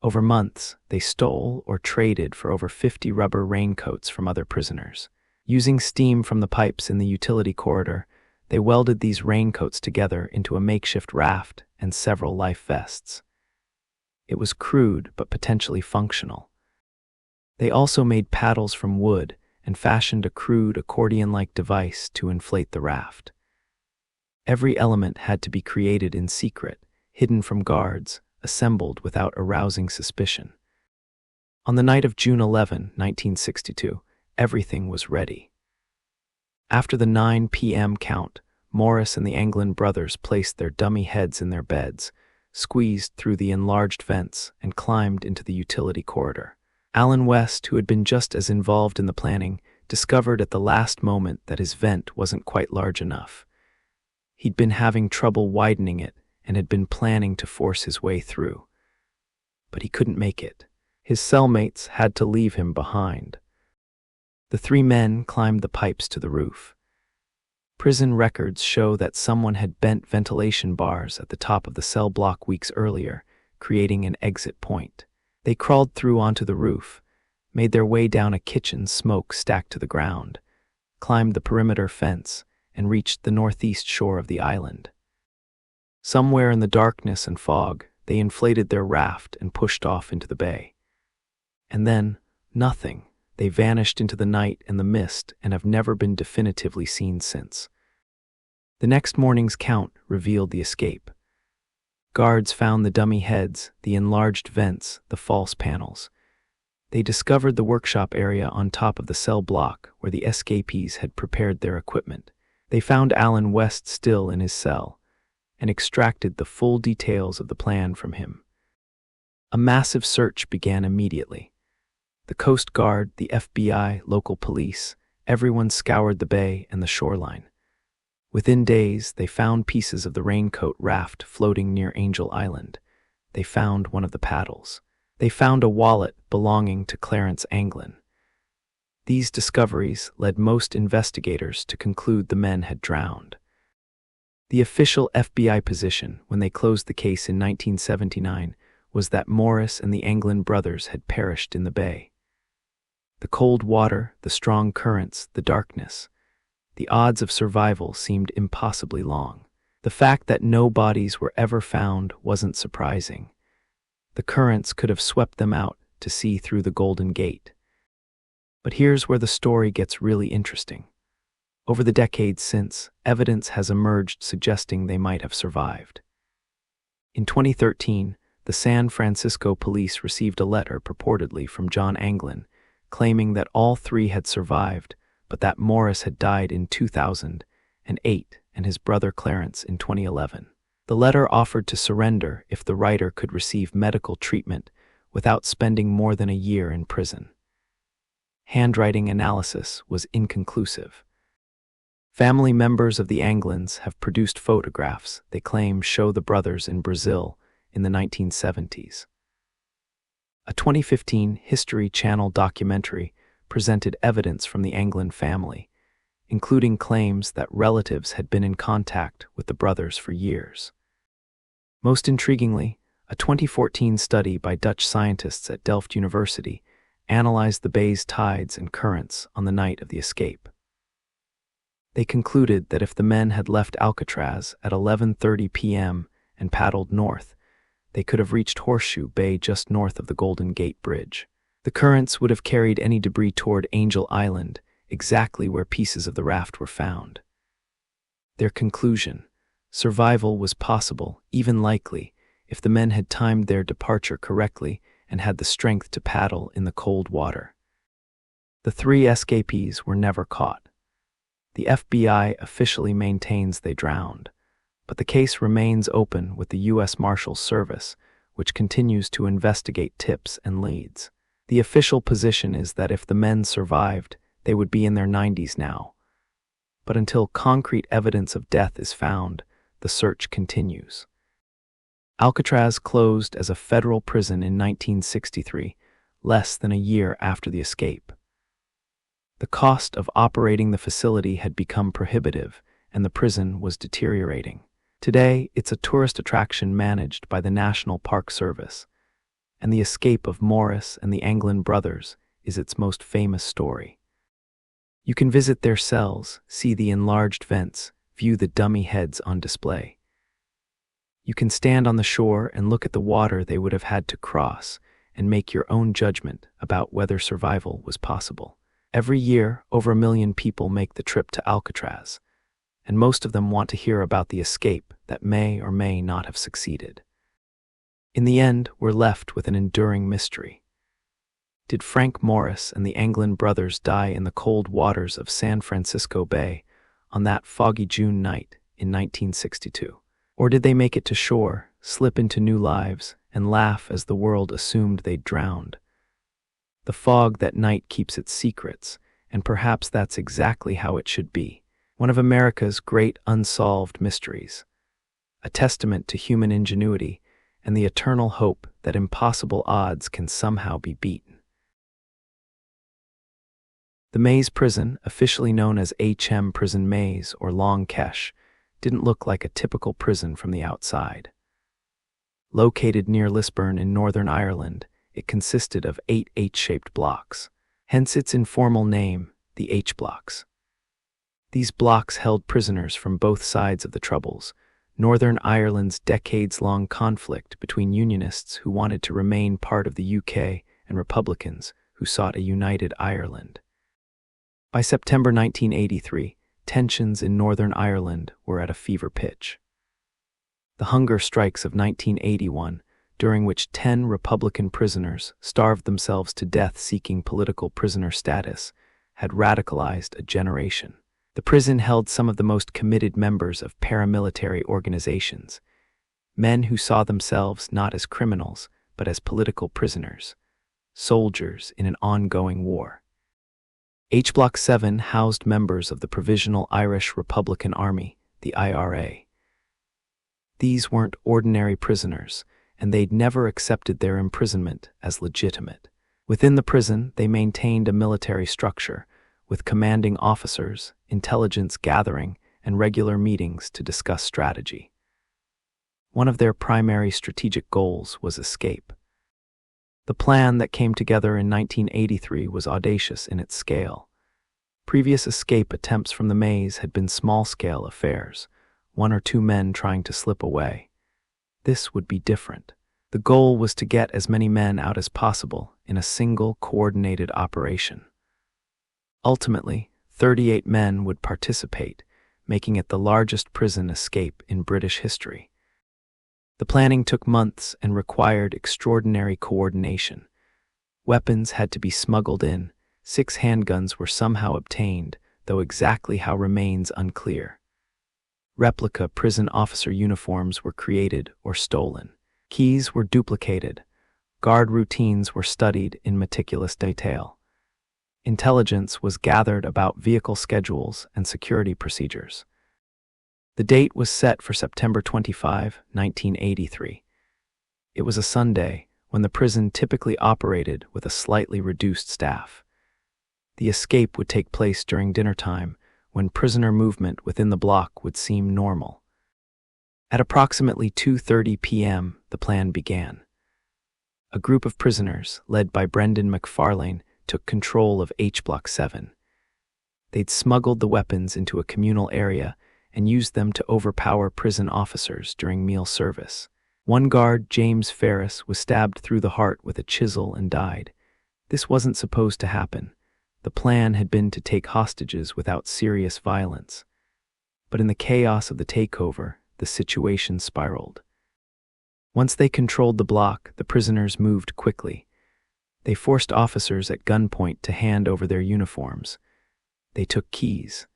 Over months, they stole or traded for over 50 rubber raincoats from other prisoners. Using steam from the pipes in the utility corridor, they welded these raincoats together into a makeshift raft and several life vests. It was crude but potentially functional. They also made paddles from wood and fashioned a crude accordion-like device to inflate the raft. Every element had to be created in secret, hidden from guards, assembled without arousing suspicion. On the night of June 11, 1962, everything was ready. After the 9 p.m. count, Morris and the Anglin brothers placed their dummy heads in their beds, squeezed through the enlarged vents, and climbed into the utility corridor. Alan West, who had been just as involved in the planning, discovered at the last moment that his vent wasn't quite large enough. He'd been having trouble widening it and had been planning to force his way through. But he couldn't make it. His cellmates had to leave him behind. The three men climbed the pipes to the roof. Prison records show that someone had bent ventilation bars at the top of the cell block weeks earlier, creating an exit point. They crawled through onto the roof, made their way down a kitchen smoke stacked to the ground, climbed the perimeter fence, and reached the northeast shore of the island. Somewhere in the darkness and fog, they inflated their raft and pushed off into the bay. And then, nothing. They vanished into the night and the mist and have never been definitively seen since. The next morning's count revealed the escape. Guards found the dummy heads, the enlarged vents, the false panels. They discovered the workshop area on top of the cell block where the escapees had prepared their equipment. They found Alan West still in his cell and extracted the full details of the plan from him. A massive search began immediately. The Coast Guard, the FBI, local police, everyone scoured the bay and the shoreline. Within days, they found pieces of the raincoat raft floating near Angel Island. They found one of the paddles. They found a wallet belonging to Clarence Anglin. These discoveries led most investigators to conclude the men had drowned. The official FBI position when they closed the case in 1979 was that Morris and the Anglin brothers had perished in the bay. The cold water, the strong currents, the darkness. The odds of survival seemed impossibly long. The fact that no bodies were ever found wasn't surprising. The currents could have swept them out to sea through the Golden Gate. But here's where the story gets really interesting. Over the decades since, evidence has emerged suggesting they might have survived. In 2013, the San Francisco police received a letter purportedly from John Anglin, claiming that all three had survived, but that Morris had died in 2008 and his brother Clarence in 2011. The letter offered to surrender if the writer could receive medical treatment without spending more than a year in prison. Handwriting analysis was inconclusive. Family members of the Anglins have produced photographs they claim show the brothers in Brazil in the 1970s. A 2015 History Channel documentary presented evidence from the Anglin family, including claims that relatives had been in contact with the brothers for years. Most intriguingly, a 2014 study by Dutch scientists at Delft University analyzed the bay's tides and currents on the night of the escape. They concluded that if the men had left Alcatraz at 11:30 p.m. and paddled north, they could have reached Horseshoe Bay just north of the Golden Gate Bridge. The currents would have carried any debris toward Angel Island, exactly where pieces of the raft were found. Their conclusion: survival was possible, even likely, if the men had timed their departure correctly and had the strength to paddle in the cold water. The three escapees were never caught. The FBI officially maintains they drowned, But the case remains open with the U.S. Marshals Service, which continues to investigate tips and leads. The official position is that if the men survived, they would be in their 90s now. But until concrete evidence of death is found, the search continues. Alcatraz closed as a federal prison in 1963, less than a year after the escape. The cost of operating the facility had become prohibitive, and the prison was deteriorating. Today, it's a tourist attraction managed by the National Park Service, and the escape of Morris and the Anglin brothers is its most famous story. You can visit their cells, see the enlarged vents, view the dummy heads on display. You can stand on the shore and look at the water they would have had to cross and make your own judgment about whether survival was possible. Every year, over 1 million people make the trip to Alcatraz, and most of them want to hear about the escape that may or may not have succeeded. In the end, we're left with an enduring mystery. Did Frank Morris and the Anglin brothers die in the cold waters of San Francisco Bay on that foggy June night in 1962? Or did they make it to shore, slip into new lives, and laugh as the world assumed they'd drowned? The fog that night keeps its secrets, and perhaps that's exactly how it should be. One of America's great unsolved mysteries. A testament to human ingenuity and the eternal hope that impossible odds can somehow be beaten. The Maze prison, officially known as HM Prison Maze or Long Kesh, didn't look like a typical prison from the outside. Located near Lisburn in Northern Ireland, it consisted of 8 H-shaped blocks, hence its informal name, the H-blocks. These blocks held prisoners from both sides of the Troubles, Northern Ireland's decades-long conflict between Unionists who wanted to remain part of the UK and Republicans who sought a united Ireland. By September 1983, tensions in Northern Ireland were at a fever pitch. The hunger strikes of 1981, during which 10 Republican prisoners starved themselves to death seeking political prisoner status, had radicalized a generation. The prison held some of the most committed members of paramilitary organizations, men who saw themselves not as criminals, but as political prisoners, soldiers in an ongoing war. H Block 7 housed members of the Provisional Irish Republican Army, the IRA. These weren't ordinary prisoners, and they'd never accepted their imprisonment as legitimate. Within the prison, they maintained a military structure, with commanding officers, intelligence gathering, and regular meetings to discuss strategy. One of their primary strategic goals was escape. The plan that came together in 1983 was audacious in its scale. Previous escape attempts from the maze had been small-scale affairs, 1 or 2 men trying to slip away. This would be different. The goal was to get as many men out as possible in a single coordinated operation. Ultimately, 38 men would participate, making it the largest prison escape in British history. The planning took months and required extraordinary coordination. Weapons had to be smuggled in, 6 handguns were somehow obtained, though exactly how remains unclear. Replica prison officer uniforms were created or stolen. Keys were duplicated. Guard routines were studied in meticulous detail. Intelligence was gathered about vehicle schedules and security procedures. The date was set for September 25, 1983. It was a Sunday, when the prison typically operated with a slightly reduced staff. The escape would take place during dinner time, when prisoner movement within the block would seem normal. At approximately 2:30 p.m., the plan began. A group of prisoners, led by Brendan McFarlane, took control of H Block 7. They'd smuggled the weapons into a communal area and used them to overpower prison officers during meal service. One guard, James Ferris, was stabbed through the heart with a chisel and died. This wasn't supposed to happen. The plan had been to take hostages without serious violence. But in the chaos of the takeover, the situation spiraled. Once they controlled the block, the prisoners moved quickly. They forced officers at gunpoint to hand over their uniforms. They took keys.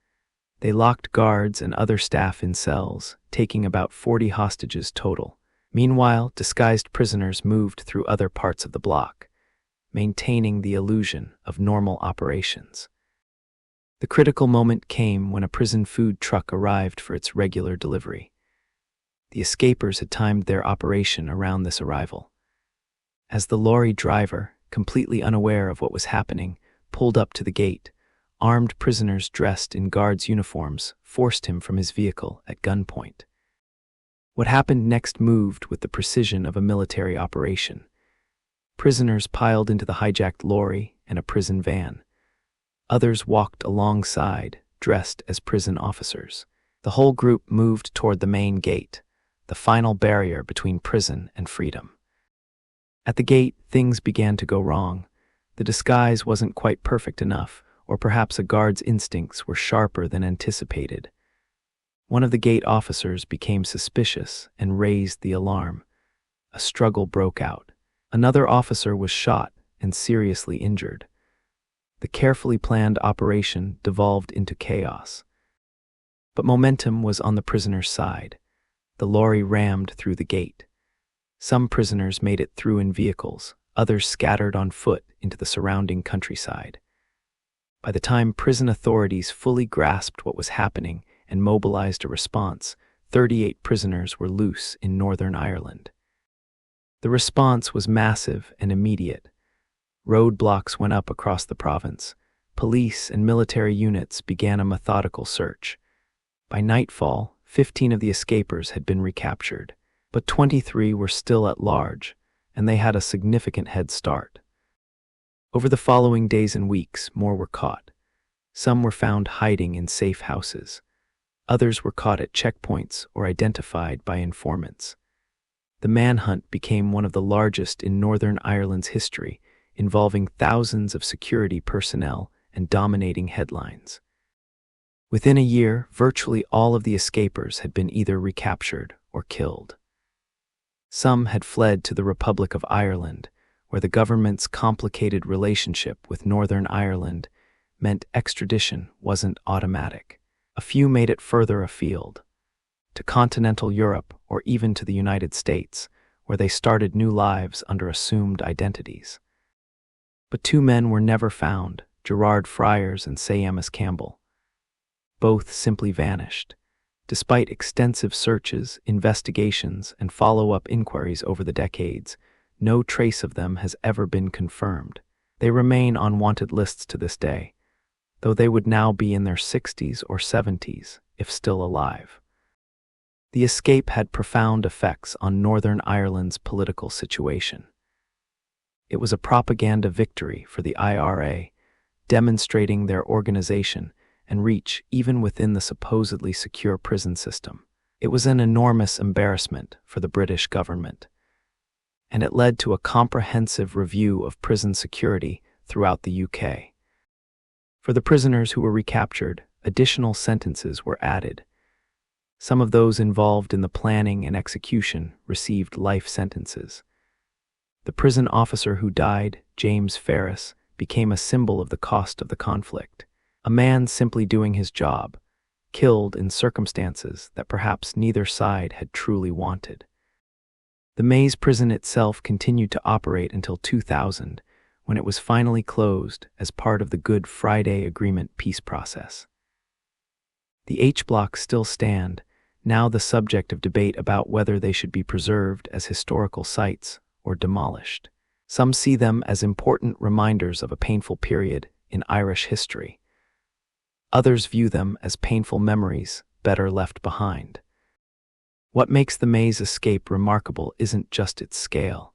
They locked guards and other staff in cells, taking about 40 hostages total. Meanwhile, disguised prisoners moved through other parts of the block, maintaining the illusion of normal operations. The critical moment came when a prison food truck arrived for its regular delivery. The escapers had timed their operation around this arrival. As the lorry driver, completely unaware of what was happening, pulled up to the gate, armed prisoners dressed in guards' uniforms forced him from his vehicle at gunpoint. What happened next moved with the precision of a military operation. Prisoners piled into the hijacked lorry and a prison van. Others walked alongside, dressed as prison officers. The whole group moved toward the main gate, the final barrier between prison and freedom. At the gate, things began to go wrong. The disguise wasn't quite perfect enough, or perhaps a guard's instincts were sharper than anticipated. One of the gate officers became suspicious and raised the alarm. A struggle broke out. Another officer was shot and seriously injured. The carefully planned operation devolved into chaos. But momentum was on the prisoners' side. The lorry rammed through the gate. Some prisoners made it through in vehicles, others scattered on foot into the surrounding countryside. By the time prison authorities fully grasped what was happening and mobilized a response, 38 prisoners were loose in Northern Ireland. The response was massive and immediate. Roadblocks went up across the province. Police and military units began a methodical search. By nightfall, 15 of the escapers had been recaptured, but 23 were still at large, and they had a significant head start. Over the following days and weeks, more were caught. Some were found hiding in safe houses. Others were caught at checkpoints or identified by informants. The manhunt became one of the largest in Northern Ireland's history, involving thousands of security personnel and dominating headlines. Within a year, virtually all of the escapers had been either recaptured or killed. Some had fled to the Republic of Ireland, where the government's complicated relationship with Northern Ireland meant extradition wasn't automatic. A few made it further afield, to continental Europe or even to the United States, where they started new lives under assumed identities. But two men were never found, Gerard Friars and Seamus Campbell. Both simply vanished. Despite extensive searches, investigations, and follow-up inquiries over the decades, no trace of them has ever been confirmed. They remain on wanted lists to this day, though they would now be in their 60s or 70s, if still alive. The escape had profound effects on Northern Ireland's political situation. It was a propaganda victory for the IRA, demonstrating their organization and reach even within the supposedly secure prison system. It was an enormous embarrassment for the British government, and it led to a comprehensive review of prison security throughout the UK. For the prisoners who were recaptured, additional sentences were added. Some of those involved in the planning and execution received life sentences. The prison officer who died, James Ferris, became a symbol of the cost of the conflict. A man simply doing his job, killed in circumstances that perhaps neither side had truly wanted. The Maze prison itself continued to operate until 2000, when it was finally closed as part of the Good Friday Agreement peace process. The H-blocks still stand, now the subject of debate about whether they should be preserved as historical sites or demolished. Some see them as important reminders of a painful period in Irish history. Others view them as painful memories better left behind. What makes the Maze escape remarkable isn't just its scale.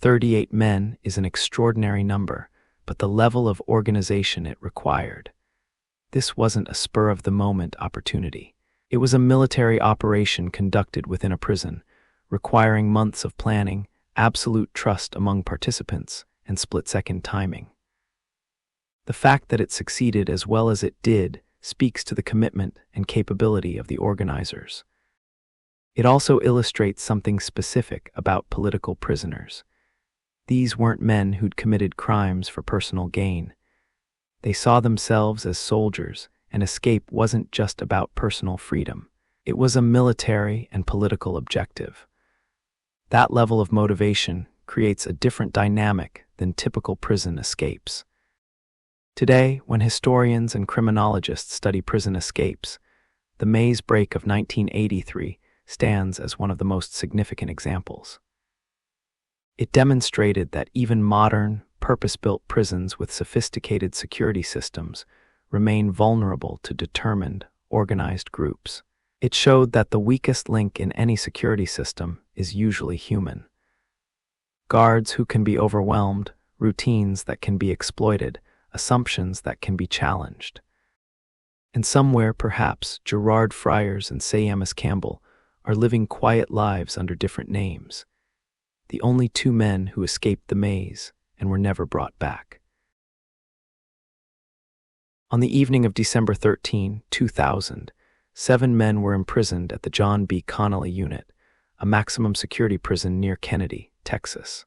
38 men is an extraordinary number, but the level of organization it required. This wasn't a spur-of-the-moment opportunity. It was a military operation conducted within a prison, requiring months of planning, absolute trust among participants, and split-second timing. The fact that it succeeded as well as it did speaks to the commitment and capability of the organizers. It also illustrates something specific about political prisoners. These weren't men who'd committed crimes for personal gain. They saw themselves as soldiers and escape wasn't just about personal freedom. It was a military and political objective. That level of motivation creates a different dynamic than typical prison escapes. Today, when historians and criminologists study prison escapes, the Maze Break of 1983 stands as one of the most significant examples. It demonstrated that even modern, purpose-built prisons with sophisticated security systems remain vulnerable to determined, organized groups. It showed that the weakest link in any security system is usually human. Guards who can be overwhelmed, routines that can be exploited, assumptions that can be challenged. And somewhere, perhaps, Gerard Friars and Seamus Campbell are living quiet lives under different names, the only two men who escaped the maze and were never brought back. On the evening of December 13, 2000, 7 men were imprisoned at the John B. Connolly Unit, a maximum security prison near Kennedy, Texas.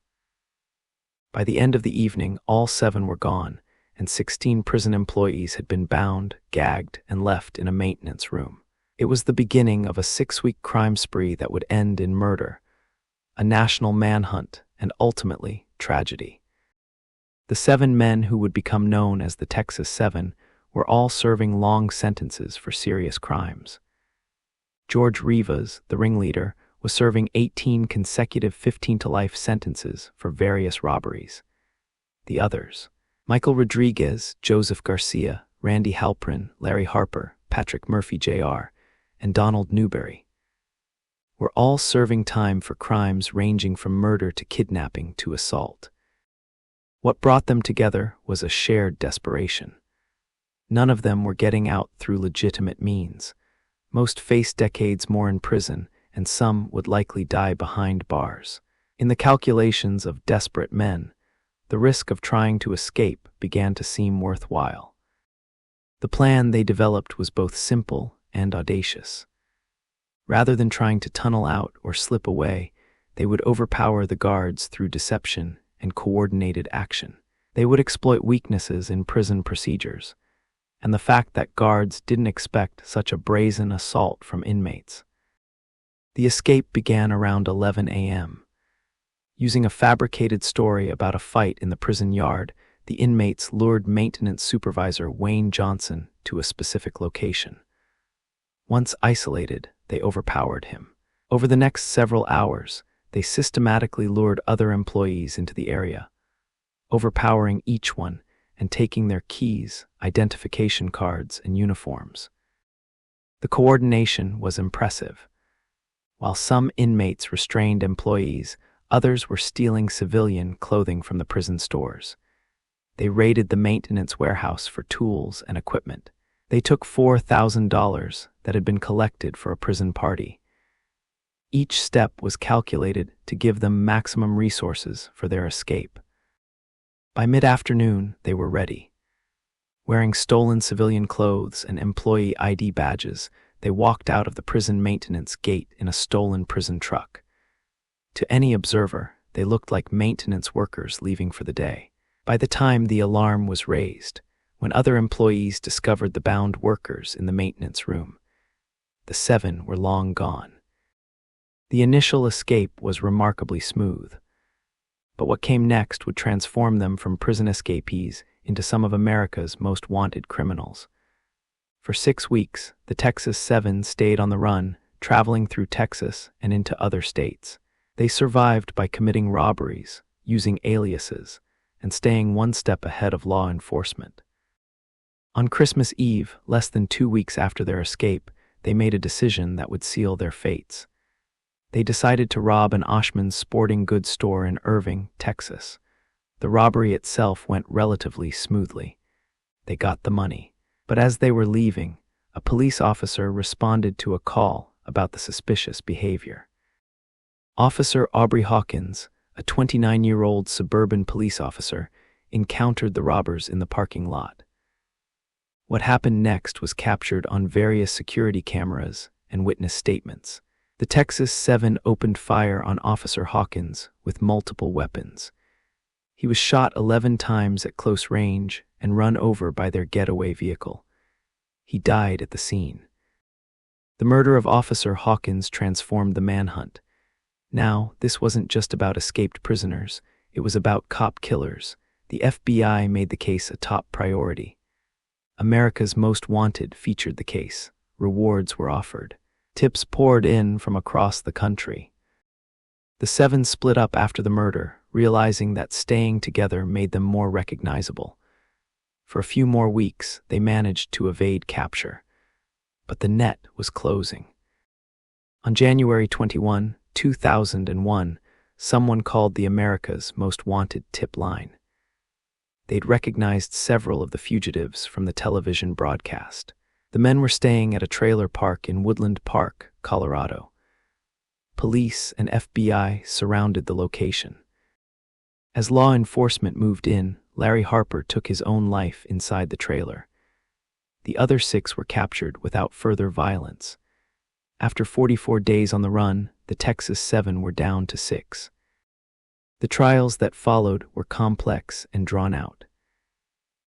By the end of the evening, all 7 were gone, and 16 prison employees had been bound, gagged, and left in a maintenance room. It was the beginning of a 6-week crime spree that would end in murder, a national manhunt, and ultimately, tragedy. The 7 men who would become known as the Texas 7 were all serving long sentences for serious crimes. George Rivas, the ringleader, was serving 18 consecutive 15-to-life sentences for various robberies. The others, Michael Rodriguez, Joseph Garcia, Randy Halprin, Larry Harper, Patrick Murphy Jr., and Donald Newberry, were all serving time for crimes ranging from murder to kidnapping to assault. What brought them together was a shared desperation. None of them were getting out through legitimate means. Most faced decades more in prison, and some would likely die behind bars. In the calculations of desperate men, the risk of trying to escape began to seem worthwhile. The plan they developed was both simple and audacious. Rather than trying to tunnel out or slip away, they would overpower the guards through deception and coordinated action. They would exploit weaknesses in prison procedures, and the fact that guards didn't expect such a brazen assault from inmates. The escape began around 11 a.m. Using a fabricated story about a fight in the prison yard, the inmates lured maintenance supervisor Wayne Johnson to a specific location. Once isolated, they overpowered him. Over the next several hours, they systematically lured other employees into the area, overpowering each one and taking their keys, identification cards, and uniforms. The coordination was impressive. While some inmates restrained employees, others were stealing civilian clothing from the prison stores. They raided the maintenance warehouse for tools and equipment. They took $4,000 that had been collected for a prison party. Each step was calculated to give them maximum resources for their escape. By mid-afternoon, they were ready. Wearing stolen civilian clothes and employee ID badges, they walked out of the prison maintenance gate in a stolen prison truck. To any observer, they looked like maintenance workers leaving for the day. By the time the alarm was raised, when other employees discovered the bound workers in the maintenance room, the 7 were long gone. The initial escape was remarkably smooth, but what came next would transform them from prison escapees into some of America's most wanted criminals. For 6 weeks, the Texas 7 stayed on the run, traveling through Texas and into other states. They survived by committing robberies, using aliases, and staying one step ahead of law enforcement. On Christmas Eve, less than 2 weeks after their escape, they made a decision that would seal their fates. They decided to rob an Oshman's sporting goods store in Irving, Texas. The robbery itself went relatively smoothly. They got the money. But as they were leaving, a police officer responded to a call about the suspicious behavior. Officer Aubrey Hawkins, a 29-year-old suburban police officer, encountered the robbers in the parking lot. What happened next was captured on various security cameras and witness statements. The Texas 7 opened fire on Officer Hawkins with multiple weapons. He was shot 11 times at close range and run over by their getaway vehicle. He died at the scene. The murder of Officer Hawkins transformed the manhunt. Now, this wasn't just about escaped prisoners, it was about cop killers. The FBI made the case a top priority. America's Most Wanted featured the case. Rewards were offered. Tips poured in from across the country. The seven split up after the murder, realizing that staying together made them more recognizable. For a few more weeks, they managed to evade capture. But the net was closing. On January 21, 2001, someone called the America's Most Wanted tip line. They'd recognized several of the fugitives from the television broadcast. The men were staying at a trailer park in Woodland Park, Colorado. Police and FBI surrounded the location. As law enforcement moved in, Larry Harper took his own life inside the trailer. The other 6 were captured without further violence. After 44 days on the run, the Texas 7 were down to 6. The trials that followed were complex and drawn out.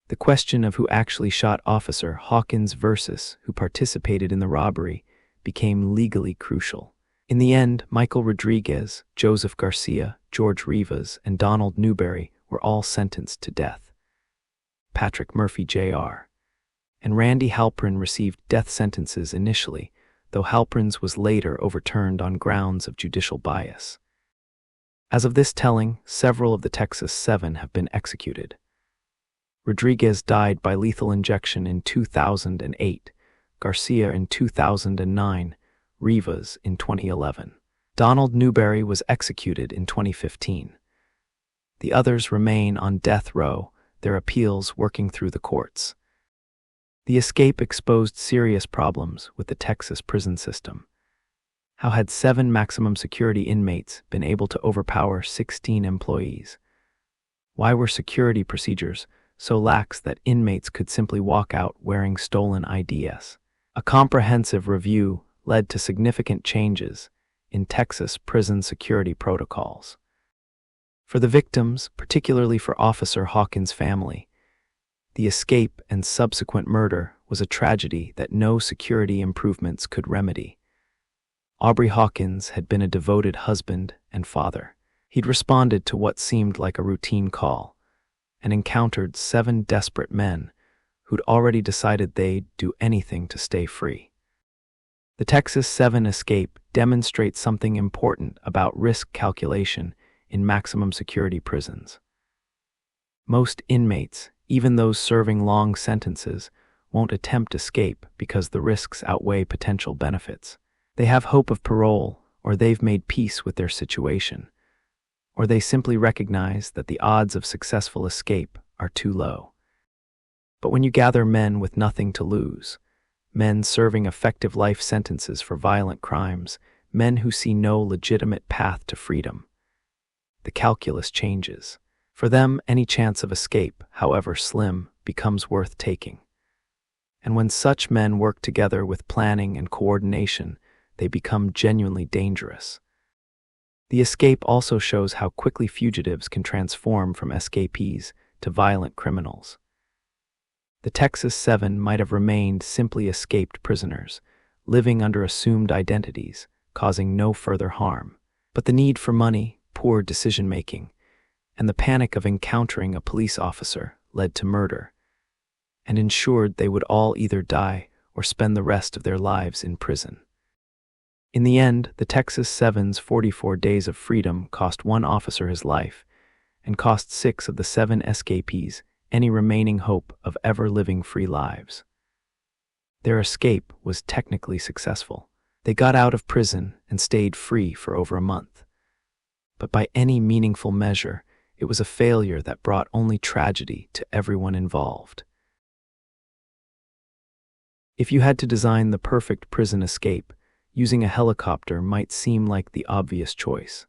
The question of who actually shot Officer Hawkins versus who participated in the robbery became legally crucial. In the end, Michael Rodriguez, Joseph Garcia, George Rivas, and Donald Newberry were all sentenced to death. Patrick Murphy Jr. and Randy Halpern received death sentences initially, though Halpern's was later overturned on grounds of judicial bias. As of this telling, several of the Texas 7 have been executed. Rodriguez died by lethal injection in 2008, Garcia in 2009, Rivas in 2011. Donald Newberry was executed in 2015. The others remain on death row, their appeals working through the courts. The escape exposed serious problems with the Texas prison system. How had 7 maximum security inmates been able to overpower 16 employees? Why were security procedures so lax that inmates could simply walk out wearing stolen IDs? A comprehensive review led to significant changes in Texas prison security protocols. For the victims, particularly for Officer Hawkins' family, the escape and subsequent murder was a tragedy that no security improvements could remedy. Aubrey Hawkins had been a devoted husband and father. He'd responded to what seemed like a routine call and encountered 7 desperate men who'd already decided they'd do anything to stay free. The Texas 7 escape demonstrates something important about risk calculation in maximum security prisons. Most inmates, even those serving long sentences, won't attempt escape because the risks outweigh potential benefits. They have hope of parole, or they've made peace with their situation, or they simply recognize that the odds of successful escape are too low. But when you gather men with nothing to lose, men serving effective life sentences for violent crimes, men who see no legitimate path to freedom, the calculus changes. For them, any chance of escape, however slim, becomes worth taking. And when such men work together with planning and coordination, they become genuinely dangerous. The escape also shows how quickly fugitives can transform from escapees to violent criminals. The Texas 7 might have remained simply escaped prisoners, living under assumed identities, causing no further harm. But the need for money, poor decision-making, and the panic of encountering a police officer led to murder, and ensured they would all either die or spend the rest of their lives in prison. In the end, the Texas 7's 44 days of freedom cost 1 officer his life, and cost 6 of the 7 escapees any remaining hope of ever living free lives. Their escape was technically successful. They got out of prison and stayed free for over a month. But by any meaningful measure, it was a failure that brought only tragedy to everyone involved. If you had to design the perfect prison escape, using a helicopter might seem like the obvious choice.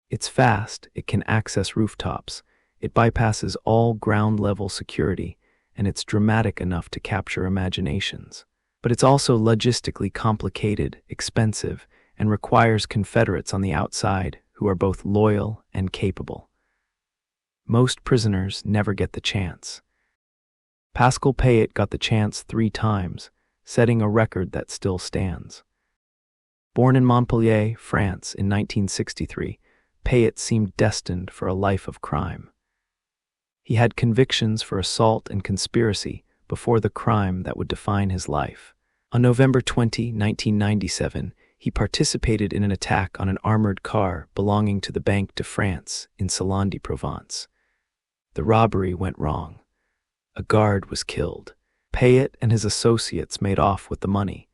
It's fast, it can access rooftops, it bypasses all ground-level security, and it's dramatic enough to capture imaginations. But it's also logistically complicated, expensive, and requires Confederates on the outside who are both loyal and capable. Most prisoners never get the chance. Pascal Payet got the chance 3 times, setting a record that still stands. Born in Montpellier, France in 1963, Payet seemed destined for a life of crime. He had convictions for assault and conspiracy before the crime that would define his life. On November 20, 1997, he participated in an attack on an armored car belonging to the Banque de France in Salon-de-Provence. The robbery went wrong. A guard was killed. Payet and his associates made off with the money,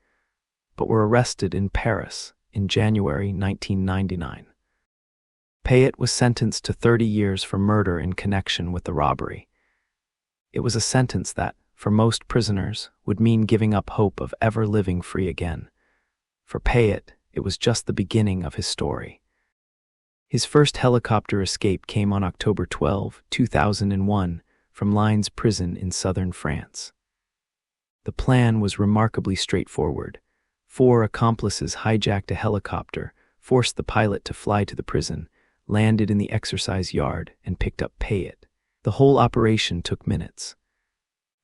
but were arrested in Paris in January 1999. Payet was sentenced to 30 years for murder in connection with the robbery. It was a sentence that, for most prisoners, would mean giving up hope of ever living free again. For Payet, it was just the beginning of his story. His first helicopter escape came on October 12, 2001, from Lines prison in southern France. The plan was remarkably straightforward. 4 accomplices hijacked a helicopter, forced the pilot to fly to the prison, landed in the exercise yard, and picked up Payet. The whole operation took minutes.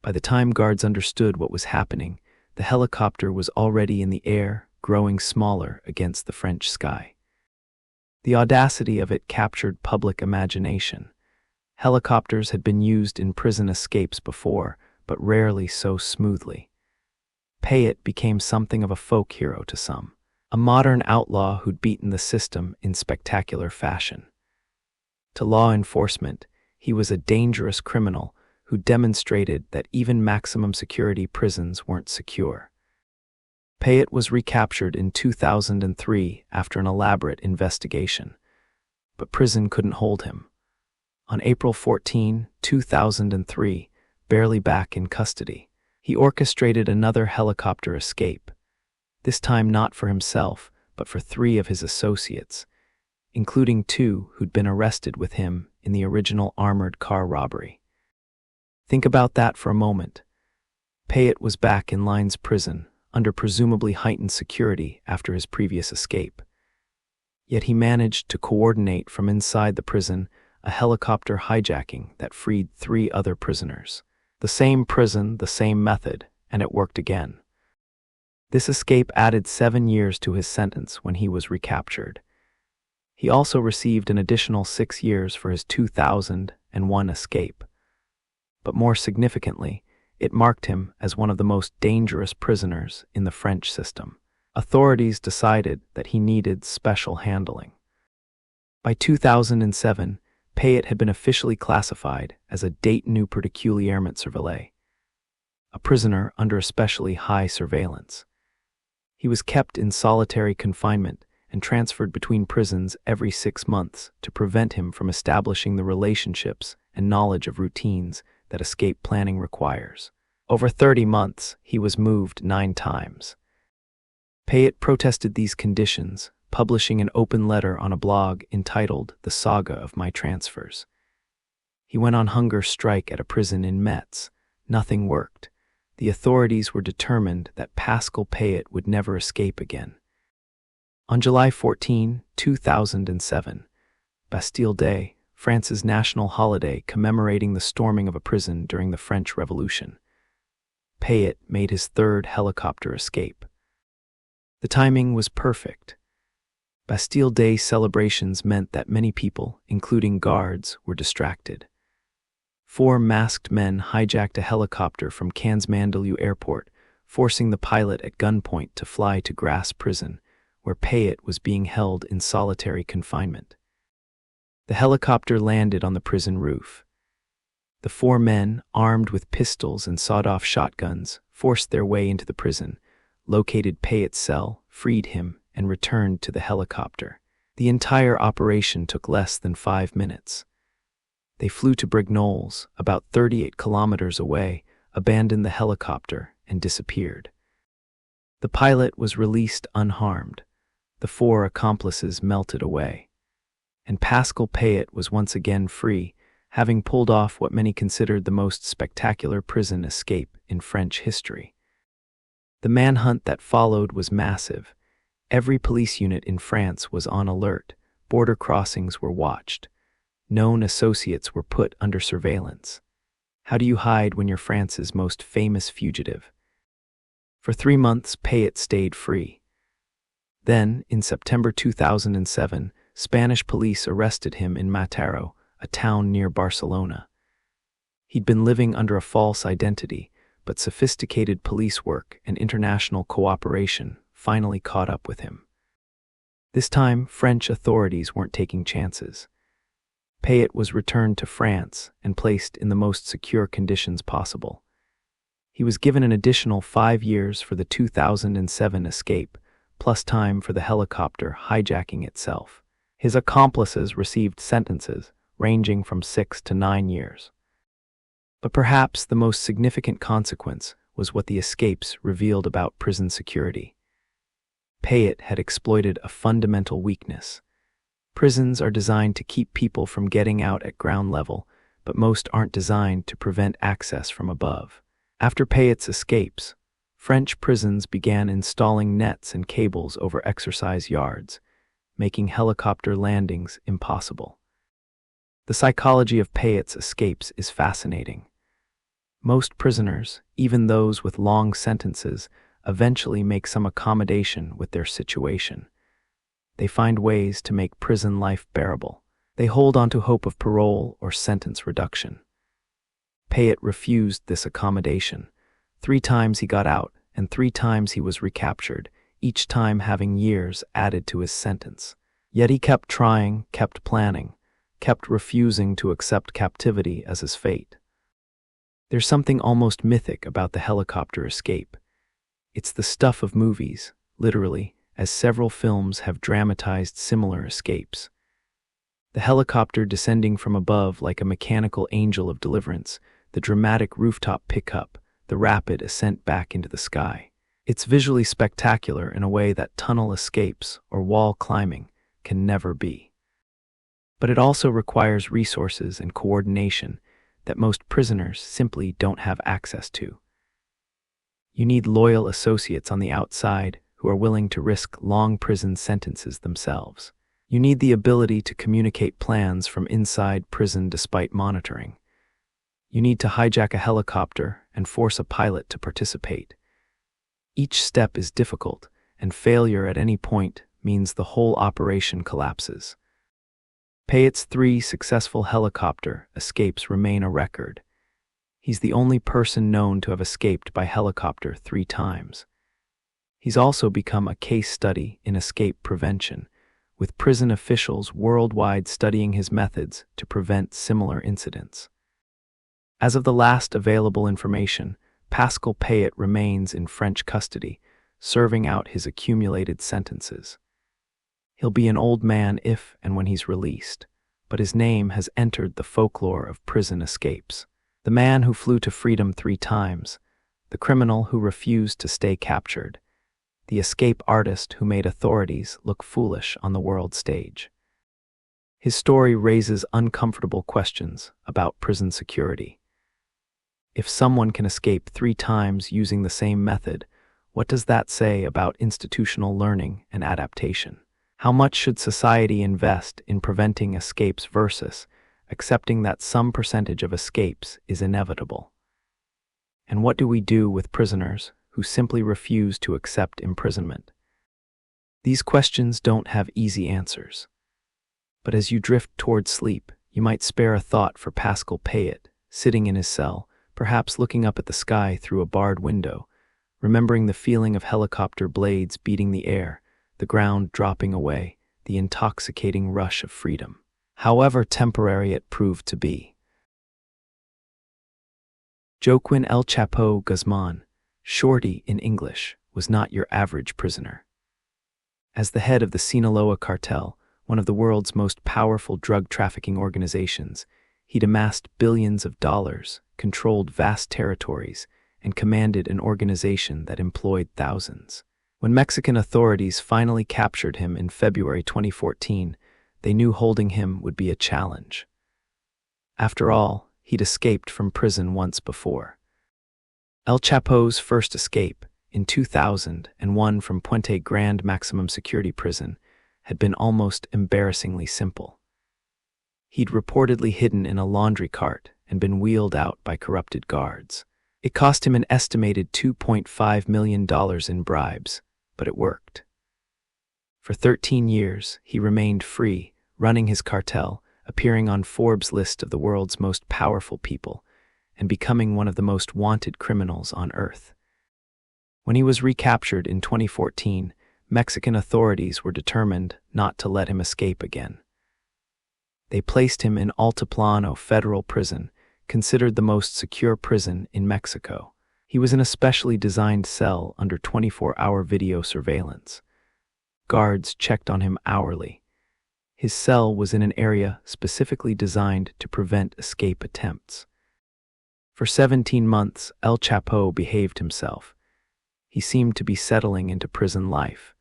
By the time guards understood what was happening, the helicopter was already in the air, growing smaller against the French sky. The audacity of it captured public imagination. Helicopters had been used in prison escapes before, but rarely so smoothly. Payet became something of a folk hero to some, a modern outlaw who'd beaten the system in spectacular fashion. To law enforcement, he was a dangerous criminal who demonstrated that even maximum security prisons weren't secure. Payet was recaptured in 2003 after an elaborate investigation, but prison couldn't hold him. On April 14, 2003, barely back in custody, he orchestrated another helicopter escape, this time not for himself, but for 3 of his associates, including 2 who'd been arrested with him in the original armored car robbery. Think about that for a moment. Payet was back in Lines prison, under presumably heightened security after his previous escape. Yet he managed to coordinate from inside the prison a helicopter hijacking that freed 3 other prisoners. The same prison, the same method, and it worked again. This escape added 7 years to his sentence when he was recaptured. He also received an additional 6 years for his 2001 escape. But more significantly, it marked him as one of the most dangerous prisoners in the French system. Authorities decided that he needed special handling. By 2007, Payet had been officially classified as a détenu particulièrement surveillé, a prisoner under especially high surveillance. He was kept in solitary confinement and transferred between prisons every 6 months to prevent him from establishing the relationships and knowledge of routines that escape planning requires. Over 30 months, he was moved 9 times. Payet protested these conditions, publishing an open letter on a blog entitled The Saga of My Transfers. He went on hunger strike at a prison in Metz. Nothing worked. The authorities were determined that Pascal Payet would never escape again. On July 14, 2007, Bastille Day, France's national holiday commemorating the storming of a prison during the French Revolution, Payet made his 3rd helicopter escape. The timing was perfect. Bastille Day celebrations meant that many people, including guards, were distracted. 4 masked men hijacked a helicopter from Cannes-Mandelieu Airport, forcing the pilot at gunpoint to fly to Grasse prison, where Payet was being held in solitary confinement. The helicopter landed on the prison roof. The 4 men, armed with pistols and sawed-off shotguns, forced their way into the prison, located Payet's cell, freed him, and returned to the helicopter. The entire operation took less than 5 minutes. They flew to Brignoles, about 38 kilometers away, abandoned the helicopter, and disappeared. The pilot was released unharmed. The 4 accomplices melted away. And Pascal Payet was once again free, having pulled off what many considered the most spectacular prison escape in French history. The manhunt that followed was massive. Every police unit in France was on alert. Border crossings were watched. Known associates were put under surveillance. How do you hide when you're France's most famous fugitive? For 3 months, Payet stayed free. Then, in September 2007, Spanish police arrested him in Mataró, a town near Barcelona. He'd been living under a false identity, but sophisticated police work and international cooperation finally caught up with him. This time, French authorities weren't taking chances. Payet was returned to France and placed in the most secure conditions possible. He was given an additional 5 years for the 2007 escape, plus time for the helicopter hijacking itself. His accomplices received sentences ranging from 6 to 9 years. But perhaps the most significant consequence was what the escapes revealed about prison security. Payet had exploited a fundamental weakness. Prisons are designed to keep people from getting out at ground level, but most aren't designed to prevent access from above. After Payet's escapes, French prisons began installing nets and cables over exercise yards, making helicopter landings impossible. The psychology of Payet's escapes is fascinating. Most prisoners, even those with long sentences, eventually make some accommodation with their situation. They find ways to make prison life bearable. They hold on to hope of parole or sentence reduction. Payet refused this accommodation. 3 times he got out, and 3 times he was recaptured, each time having years added to his sentence. Yet he kept trying, kept planning, kept refusing to accept captivity as his fate. There's something almost mythic about the helicopter escape. It's the stuff of movies, literally, as several films have dramatized similar escapes. The helicopter descending from above like a mechanical angel of deliverance, the dramatic rooftop pickup, the rapid ascent back into the sky. It's visually spectacular in a way that tunnel escapes or wall climbing can never be. But it also requires resources and coordination that most prisoners simply don't have access to. You need loyal associates on the outside who are willing to risk long prison sentences themselves. You need the ability to communicate plans from inside prison despite monitoring. You need to hijack a helicopter and force a pilot to participate. Each step is difficult, and failure at any point means the whole operation collapses. Payet's 3 successful helicopter escapes remain a record. He's the only person known to have escaped by helicopter 3 times. He's also become a case study in escape prevention, with prison officials worldwide studying his methods to prevent similar incidents. As of the last available information, Pascal Payet remains in French custody, serving out his accumulated sentences. He'll be an old man if and when he's released, but his name has entered the folklore of prison escapes. The man who flew to freedom 3 times, the criminal who refused to stay captured, the escape artist who made authorities look foolish on the world stage. His story raises uncomfortable questions about prison security. If someone can escape 3 times using the same method, what does that say about institutional learning and adaptation? How much should society invest in preventing escapes versus accepting that some percentage of escapes is inevitable? And what do we do with prisoners who simply refuse to accept imprisonment? These questions don't have easy answers. But as you drift toward sleep, you might spare a thought for Pascal Payet, sitting in his cell, perhaps looking up at the sky through a barred window, remembering the feeling of helicopter blades beating the air, the ground dropping away, the intoxicating rush of freedom, however temporary it proved to be. Joaquin El Chapo Guzman, Shorty in English, was not your average prisoner. As the head of the Sinaloa cartel, one of the world's most powerful drug trafficking organizations, he'd amassed billions of dollars, controlled vast territories, and commanded an organization that employed thousands. When Mexican authorities finally captured him in February 2014, they knew holding him would be a challenge. After all, he'd escaped from prison once before. El Chapo's first escape, in 2001 from Puente Grande maximum security prison, had been almost embarrassingly simple. He'd reportedly hidden in a laundry cart and been wheeled out by corrupted guards. It cost him an estimated $2.5 million in bribes, but it worked. For 13 years, he remained free, running his cartel, appearing on Forbes' list of the world's most powerful people, and becoming one of the most wanted criminals on Earth. When he was recaptured in 2014, Mexican authorities were determined not to let him escape again. They placed him in Altiplano Federal Prison, considered the most secure prison in Mexico. He was in a specially designed cell under 24-hour video surveillance. Guards checked on him hourly. His cell was in an area specifically designed to prevent escape attempts. For 17 months, El Chapo behaved himself. He seemed to be settling into prison life.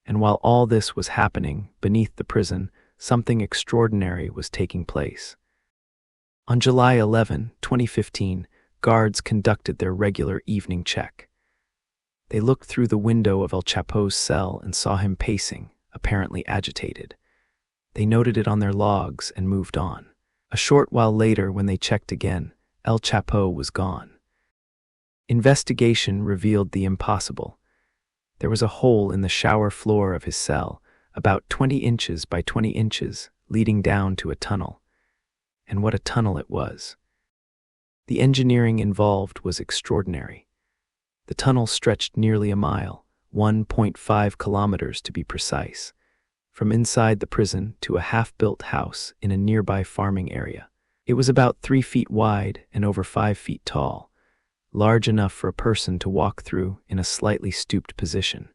And while all this was happening beneath the prison, something extraordinary was taking place. On July 11, 2015, guards conducted their regular evening check. They looked through the window of El Chapo's cell and saw him pacing, apparently agitated. They noted it on their logs and moved on. A short while later, when they checked again, El Chapo was gone. Investigation revealed the impossible. There was a hole in the shower floor of his cell, about 20 inches by 20 inches, leading down to a tunnel. And what a tunnel it was. The engineering involved was extraordinary. The tunnel stretched nearly a mile, 1.5 kilometers to be precise, from inside the prison to a half-built house in a nearby farming area. It was about 3 feet wide and over 5 feet tall, large enough for a person to walk through in a slightly stooped position.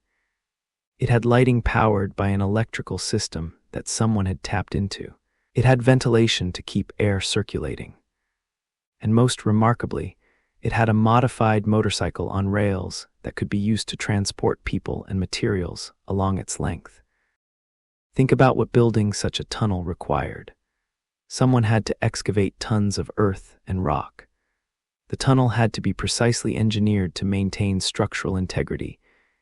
It had lighting powered by an electrical system that someone had tapped into. It had ventilation to keep air circulating. And most remarkably, it had a modified motorcycle on rails that could be used to transport people and materials along its length. Think about what building such a tunnel required. Someone had to excavate tons of earth and rock. The tunnel had to be precisely engineered to maintain structural integrity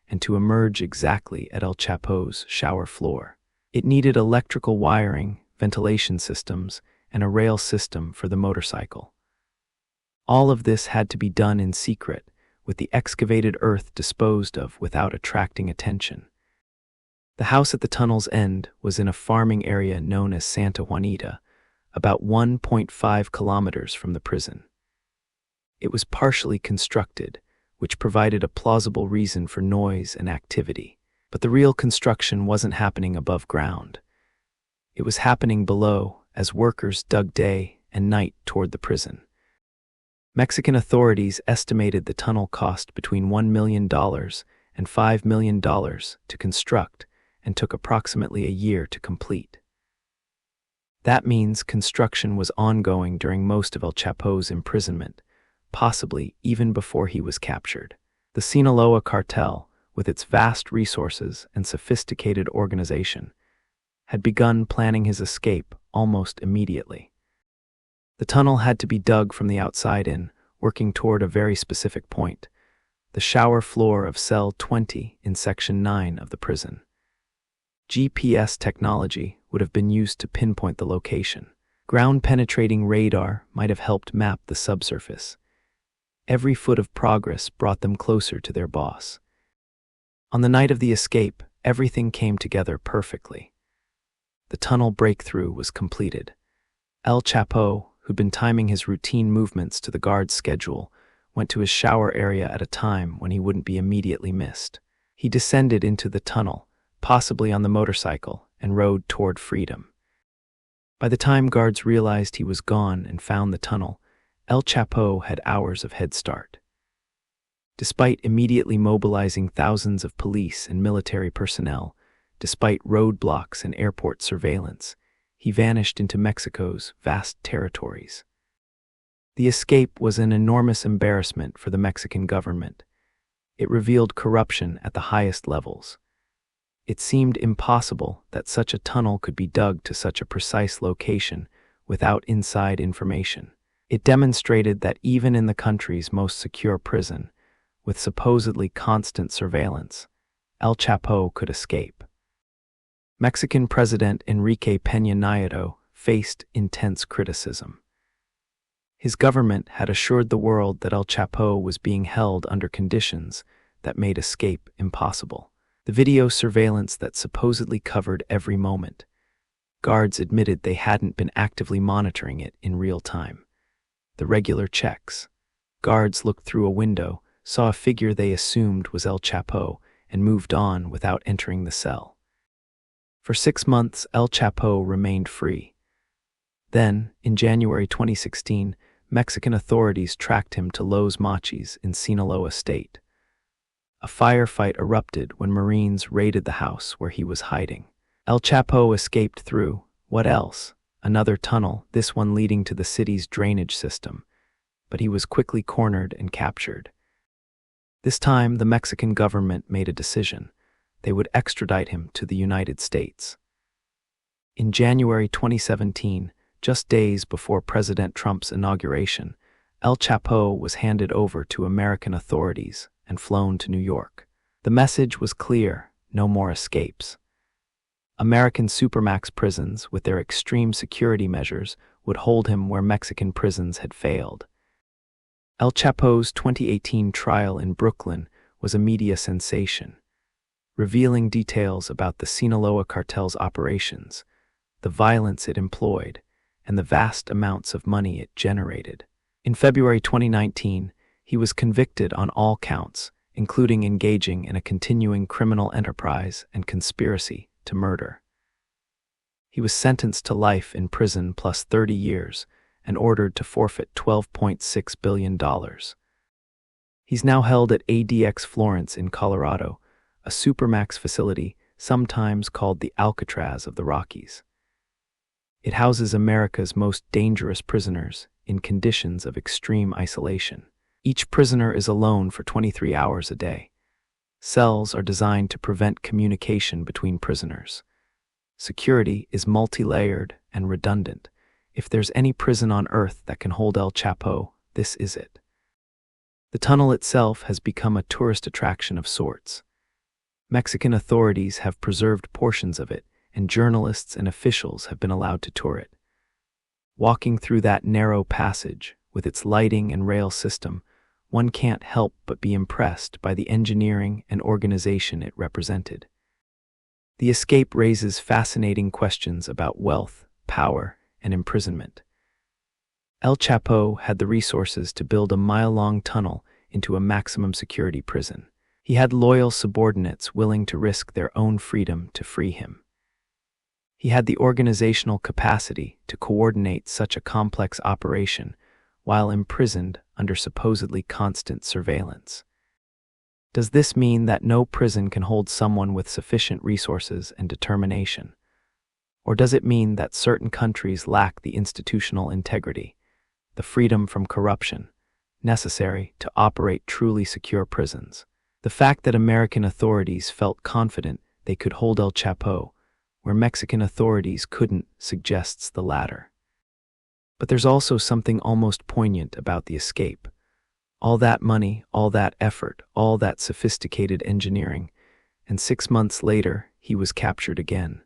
and to emerge exactly at El Chapo's shower floor. It needed electrical wiring, ventilation systems, and a rail system for the motorcycle. All of this had to be done in secret, with the excavated earth disposed of without attracting attention. The house at the tunnel's end was in a farming area known as Santa Juanita, about 1.5 kilometers from the prison. It was partially constructed, which provided a plausible reason for noise and activity. But the real construction wasn't happening above ground. It was happening below as workers dug day and night toward the prison. Mexican authorities estimated the tunnel cost between $1 million and $5 million to construct and took approximately a year to complete. That means construction was ongoing during most of El Chapo's imprisonment, possibly even before he was captured. The Sinaloa cartel, with its vast resources and sophisticated organization, had begun planning his escape almost immediately. The tunnel had to be dug from the outside in, working toward a very specific point, the shower floor of cell 20 in Section 9 of the prison. GPS technology would have been used to pinpoint the location. Ground-penetrating radar might have helped map the subsurface. Every foot of progress brought them closer to their boss. On the night of the escape, everything came together perfectly. The tunnel breakthrough was completed. El Chapo, who'd been timing his routine movements to the guard's schedule, went to his shower area at a time when he wouldn't be immediately missed. He descended into the tunnel, possibly on the motorcycle, and rode toward freedom. By the time guards realized he was gone and found the tunnel, El Chapo had hours of head start. Despite immediately mobilizing thousands of police and military personnel, despite roadblocks and airport surveillance, he vanished into Mexico's vast territories. The escape was an enormous embarrassment for the Mexican government. It revealed corruption at the highest levels. It seemed impossible that such a tunnel could be dug to such a precise location without inside information. It demonstrated that even in the country's most secure prison, with supposedly constant surveillance, El Chapo could escape. Mexican President Enrique Peña Nieto faced intense criticism. His government had assured the world that El Chapo was being held under conditions that made escape impossible. The video surveillance that supposedly covered every moment. Guards admitted they hadn't been actively monitoring it in real time. The regular checks. Guards looked through a window, saw a figure they assumed was El Chapo, and moved on without entering the cell. For 6 months, El Chapo remained free. Then, in January 2016, Mexican authorities tracked him to Los Mochis in Sinaloa State. A firefight erupted when Marines raided the house where he was hiding. El Chapo escaped through, what else? Another tunnel, this one leading to the city's drainage system. But he was quickly cornered and captured. This time, the Mexican government made a decision. They would extradite him to the United States. In January 2017, just days before President Trump's inauguration, El Chapo was handed over to American authorities and flown to New York. The message was clear: no more escapes. American supermax prisons, with their extreme security measures, would hold him where Mexican prisons had failed. El Chapo's 2018 trial in Brooklyn was a media sensation, revealing details about the Sinaloa cartel's operations, the violence it employed, and the vast amounts of money it generated. In February 2019, he was convicted on all counts, including engaging in a continuing criminal enterprise and conspiracy to murder. He was sentenced to life in prison plus 30 years and ordered to forfeit $12.6 billion. He's now held at ADX Florence in Colorado, a supermax facility sometimes called the Alcatraz of the Rockies. It houses America's most dangerous prisoners in conditions of extreme isolation. Each prisoner is alone for 23 hours a day. Cells are designed to prevent communication between prisoners. Security is multi-layered and redundant. If there's any prison on Earth that can hold El Chapo, this is it. The tunnel itself has become a tourist attraction of sorts. Mexican authorities have preserved portions of it, and journalists and officials have been allowed to tour it. Walking through that narrow passage, with its lighting and rail system, one can't help but be impressed by the engineering and organization it represented. The escape raises fascinating questions about wealth, power, and imprisonment. El Chapo had the resources to build a mile-long tunnel into a maximum security prison. He had loyal subordinates willing to risk their own freedom to free him. He had the organizational capacity to coordinate such a complex operation while imprisoned under supposedly constant surveillance. Does this mean that no prison can hold someone with sufficient resources and determination? Or does it mean that certain countries lack the institutional integrity, the freedom from corruption, necessary to operate truly secure prisons? The fact that American authorities felt confident they could hold El Chapo, where Mexican authorities couldn't, suggests the latter. But there's also something almost poignant about the escape. All that money, all that effort, all that sophisticated engineering, and 6 months later, he was captured again.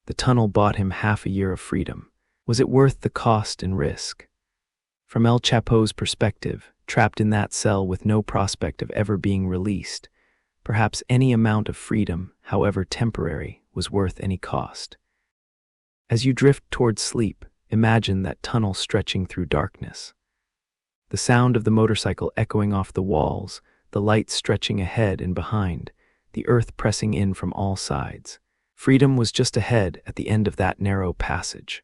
The tunnel bought him half a year of freedom. Was it worth the cost and risk? From El Chapo's perspective, trapped in that cell with no prospect of ever being released, perhaps any amount of freedom, however temporary, was worth any cost. As you drift towards sleep, imagine that tunnel stretching through darkness. The sound of the motorcycle echoing off the walls, the lights stretching ahead and behind, the earth pressing in from all sides. Freedom was just ahead at the end of that narrow passage.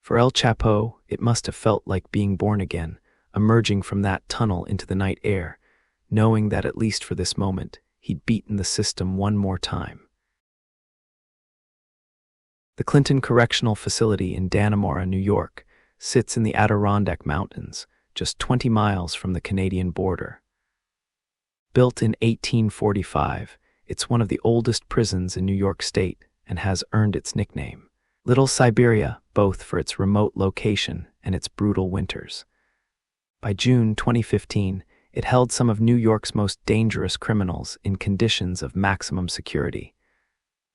For El Chapo, it must have felt like being born again, emerging from that tunnel into the night air, knowing that at least for this moment, he'd beaten the system one more time. The Clinton Correctional Facility in Dannemora, New York, sits in the Adirondack Mountains, just 20 miles from the Canadian border. Built in 1845, it's one of the oldest prisons in New York State and has earned its nickname, Little Siberia, both for its remote location and its brutal winters. By June 2015, it held some of New York's most dangerous criminals in conditions of maximum security.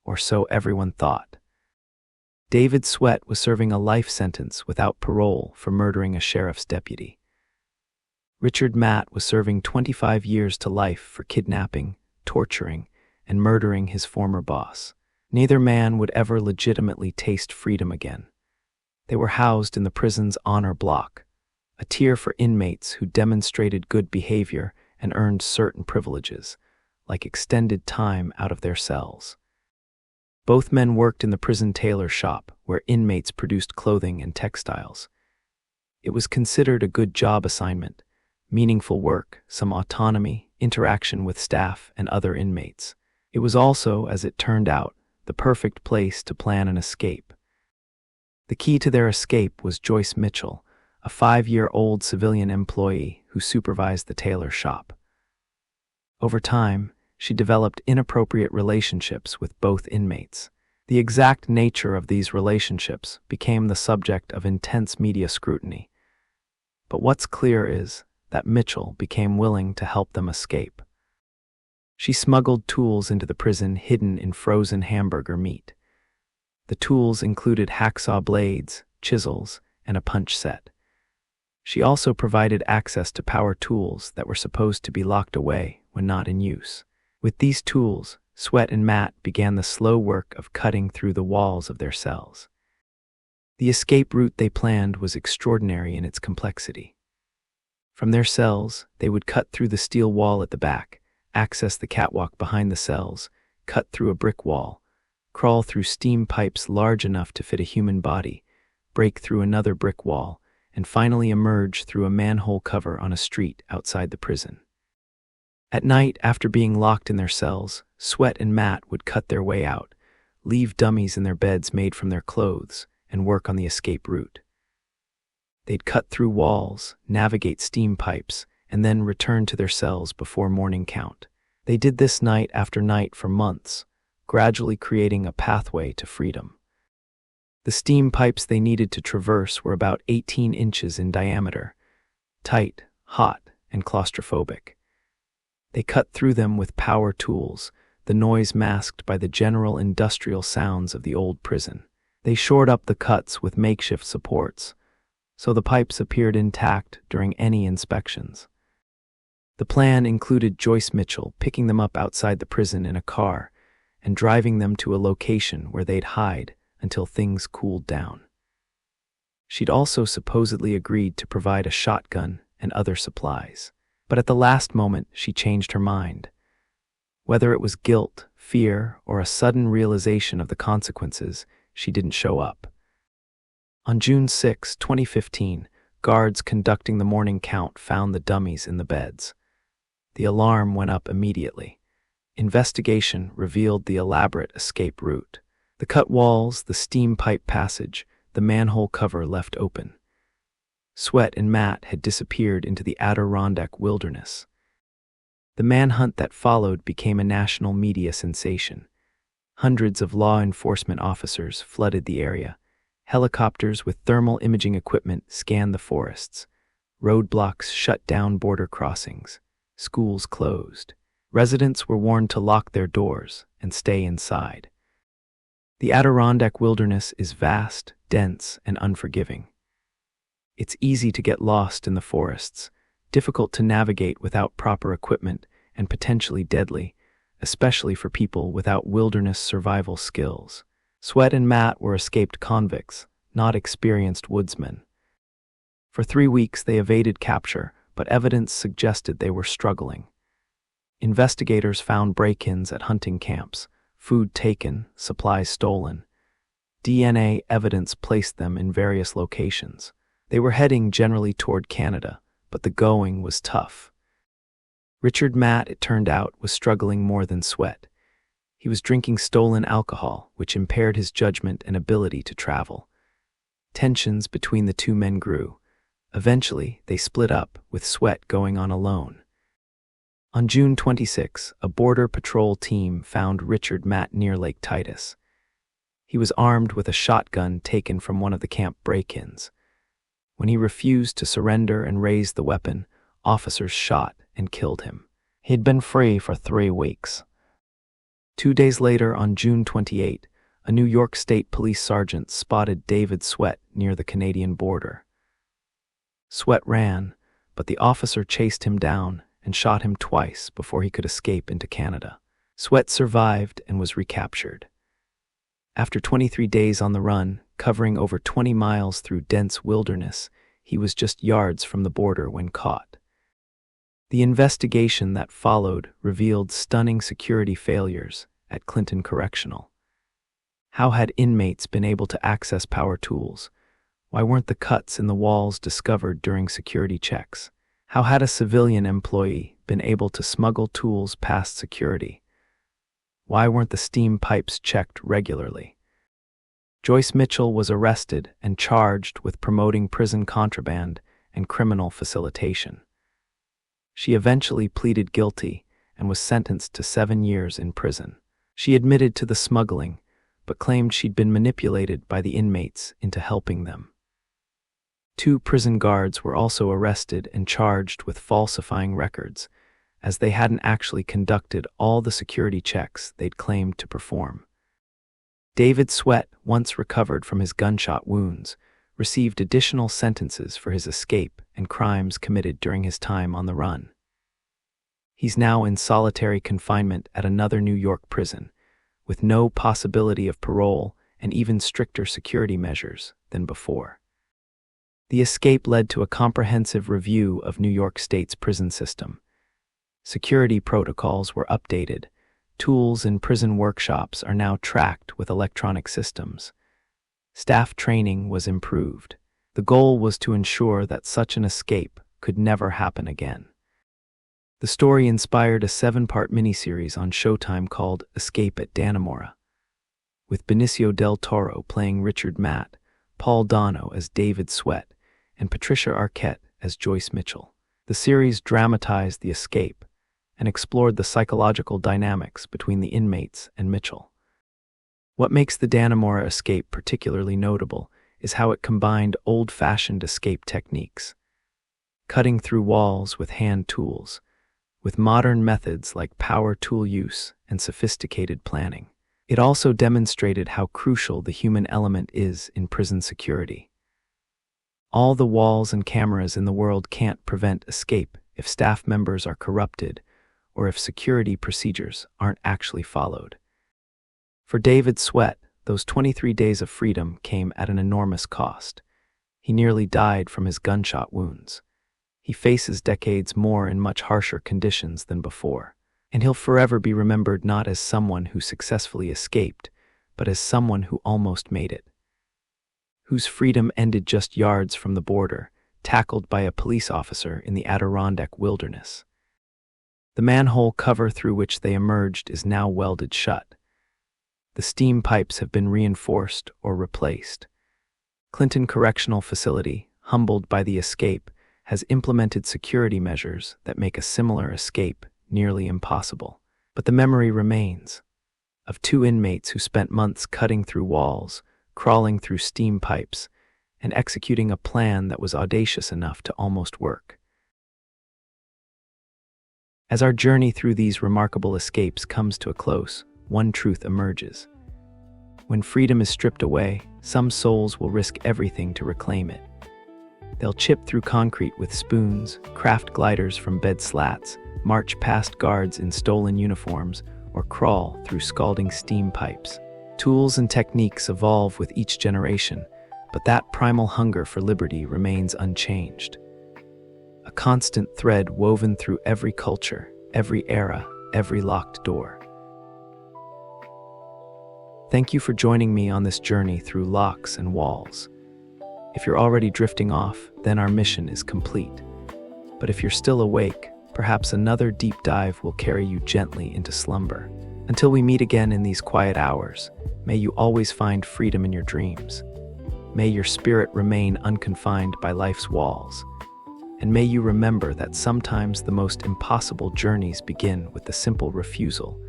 Or so everyone thought. David Sweat was serving a life sentence without parole for murdering a sheriff's deputy. Richard Matt was serving 25 years to life for kidnapping, torturing, and murdering his former boss. Neither man would ever legitimately taste freedom again. They were housed in the prison's honor block, a tier for inmates who demonstrated good behavior and earned certain privileges, like extended time out of their cells. Both men worked in the prison tailor shop, where inmates produced clothing and textiles. It was considered a good job assignment, meaningful work, some autonomy, interaction with staff and other inmates. It was also, as it turned out, the perfect place to plan an escape. The key to their escape was Joyce Mitchell, a 5-year-old civilian employee who supervised the tailor shop. Over time, she developed inappropriate relationships with both inmates. The exact nature of these relationships became the subject of intense media scrutiny. But what's clear is that Mitchell became willing to help them escape. She smuggled tools into the prison hidden in frozen hamburger meat. The tools included hacksaw blades, chisels, and a punch set. She also provided access to power tools that were supposed to be locked away when not in use. With these tools, Sweat and Matt began the slow work of cutting through the walls of their cells. The escape route they planned was extraordinary in its complexity. From their cells, they would cut through the steel wall at the back, access the catwalk behind the cells, cut through a brick wall, crawl through steam pipes large enough to fit a human body, break through another brick wall, and finally emerge through a manhole cover on a street outside the prison. At night, after being locked in their cells, Sweat and Matt would cut their way out, leave dummies in their beds made from their clothes, and work on the escape route. They'd cut through walls, navigate steam pipes, and then return to their cells before morning count. They did this night after night for months, gradually creating a pathway to freedom. The steam pipes they needed to traverse were about 18 inches in diameter, tight, hot, and claustrophobic. They cut through them with power tools, the noise masked by the general industrial sounds of the old prison. They shored up the cuts with makeshift supports, so the pipes appeared intact during any inspections. The plan included Joyce Mitchell picking them up outside the prison in a car and driving them to a location where they'd hide until things cooled down. She'd also supposedly agreed to provide a shotgun and other supplies. But at the last moment, she changed her mind. Whether it was guilt, fear, or a sudden realization of the consequences, she didn't show up. On June 6, 2015, guards conducting the morning count found the dummies in the beds. The alarm went up immediately. Investigation revealed the elaborate escape route. The cut walls, the steam pipe passage, the manhole cover left open. Sweat and Matt had disappeared into the Adirondack wilderness. The manhunt that followed became a national media sensation. Hundreds of law enforcement officers flooded the area. Helicopters with thermal imaging equipment scanned the forests. Roadblocks shut down border crossings. Schools closed. Residents were warned to lock their doors and stay inside. The Adirondack wilderness is vast, dense, and unforgiving. It's easy to get lost in the forests, difficult to navigate without proper equipment, and potentially deadly, especially for people without wilderness survival skills. Sweat and Matt were escaped convicts, not experienced woodsmen. For 3 weeks they evaded capture, but evidence suggested they were struggling. Investigators found break-ins at hunting camps, food taken, supplies stolen. DNA evidence placed them in various locations. They were heading generally toward Canada, but the going was tough. Richard Matt, it turned out, was struggling more than Sweat. He was drinking stolen alcohol, which impaired his judgment and ability to travel. Tensions between the two men grew. Eventually, they split up, with Sweat going on alone. On June 26, a Border Patrol team found Richard Matt near Lake Titus. He was armed with a shotgun taken from one of the camp break-ins. When he refused to surrender and raise the weapon, officers shot and killed him. He'd been free for 3 weeks. 2 days later, on June 28, a New York State police sergeant spotted David Sweat near the Canadian border. Sweat ran, but the officer chased him down and shot him twice before he could escape into Canada. Sweat survived and was recaptured. After 23 days on the run, covering over 20 miles through dense wilderness, he was just yards from the border when caught. The investigation that followed revealed stunning security failures at Clinton Correctional. How had inmates been able to access power tools? Why weren't the cuts in the walls discovered during security checks? How had a civilian employee been able to smuggle tools past security? Why weren't the steam pipes checked regularly? Joyce Mitchell was arrested and charged with promoting prison contraband and criminal facilitation. She eventually pleaded guilty and was sentenced to 7 years in prison. She admitted to the smuggling, but claimed she'd been manipulated by the inmates into helping them. 2 prison guards were also arrested and charged with falsifying records, as they hadn't actually conducted all the security checks they'd claimed to perform. David Sweat, once recovered from his gunshot wounds, received additional sentences for his escape and crimes committed during his time on the run. He's now in solitary confinement at another New York prison, with no possibility of parole and even stricter security measures than before. The escape led to a comprehensive review of New York State's prison system. Security protocols were updated. Tools in prison workshops are now tracked with electronic systems. Staff training was improved. The goal was to ensure that such an escape could never happen again. The story inspired a 7-part miniseries on Showtime called Escape at Dannemora, with Benicio del Toro playing Richard Matt, Paul Dano as David Sweat, and Patricia Arquette as Joyce Mitchell. The series dramatized the escape and explored the psychological dynamics between the inmates and Mitchell. What makes the Dannemora escape particularly notable is how it combined old-fashioned escape techniques, cutting through walls with hand tools, with modern methods like power tool use and sophisticated planning. It also demonstrated how crucial the human element is in prison security. All the walls and cameras in the world can't prevent escape if staff members are corrupted or if security procedures aren't actually followed. For David Sweat, those 23 days of freedom came at an enormous cost. He nearly died from his gunshot wounds. He faces decades more in much harsher conditions than before, and he'll forever be remembered not as someone who successfully escaped, but as someone who almost made it, whose freedom ended just yards from the border, tackled by a police officer in the Adirondack wilderness. The manhole cover through which they emerged is now welded shut. The steam pipes have been reinforced or replaced. Clinton Correctional Facility, humbled by the escape, has implemented security measures that make a similar escape nearly impossible. But the memory remains of 2 inmates who spent months cutting through walls, crawling through steam pipes, and executing a plan that was audacious enough to almost work. As our journey through these remarkable escapes comes to a close, one truth emerges. When freedom is stripped away, some souls will risk everything to reclaim it. They'll chip through concrete with spoons, craft gliders from bed slats, march past guards in stolen uniforms, or crawl through scalding steam pipes. Tools and techniques evolve with each generation, but that primal hunger for liberty remains unchanged. A constant thread woven through every culture, every era, every locked door. Thank you for joining me on this journey through locks and walls. If you're already drifting off, then our mission is complete. But if you're still awake, perhaps another deep dive will carry you gently into slumber. Until we meet again in these quiet hours, may you always find freedom in your dreams. May your spirit remain unconfined by life's walls. And may you remember that sometimes the most impossible journeys begin with the simple refusal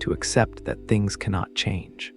to accept that things cannot change.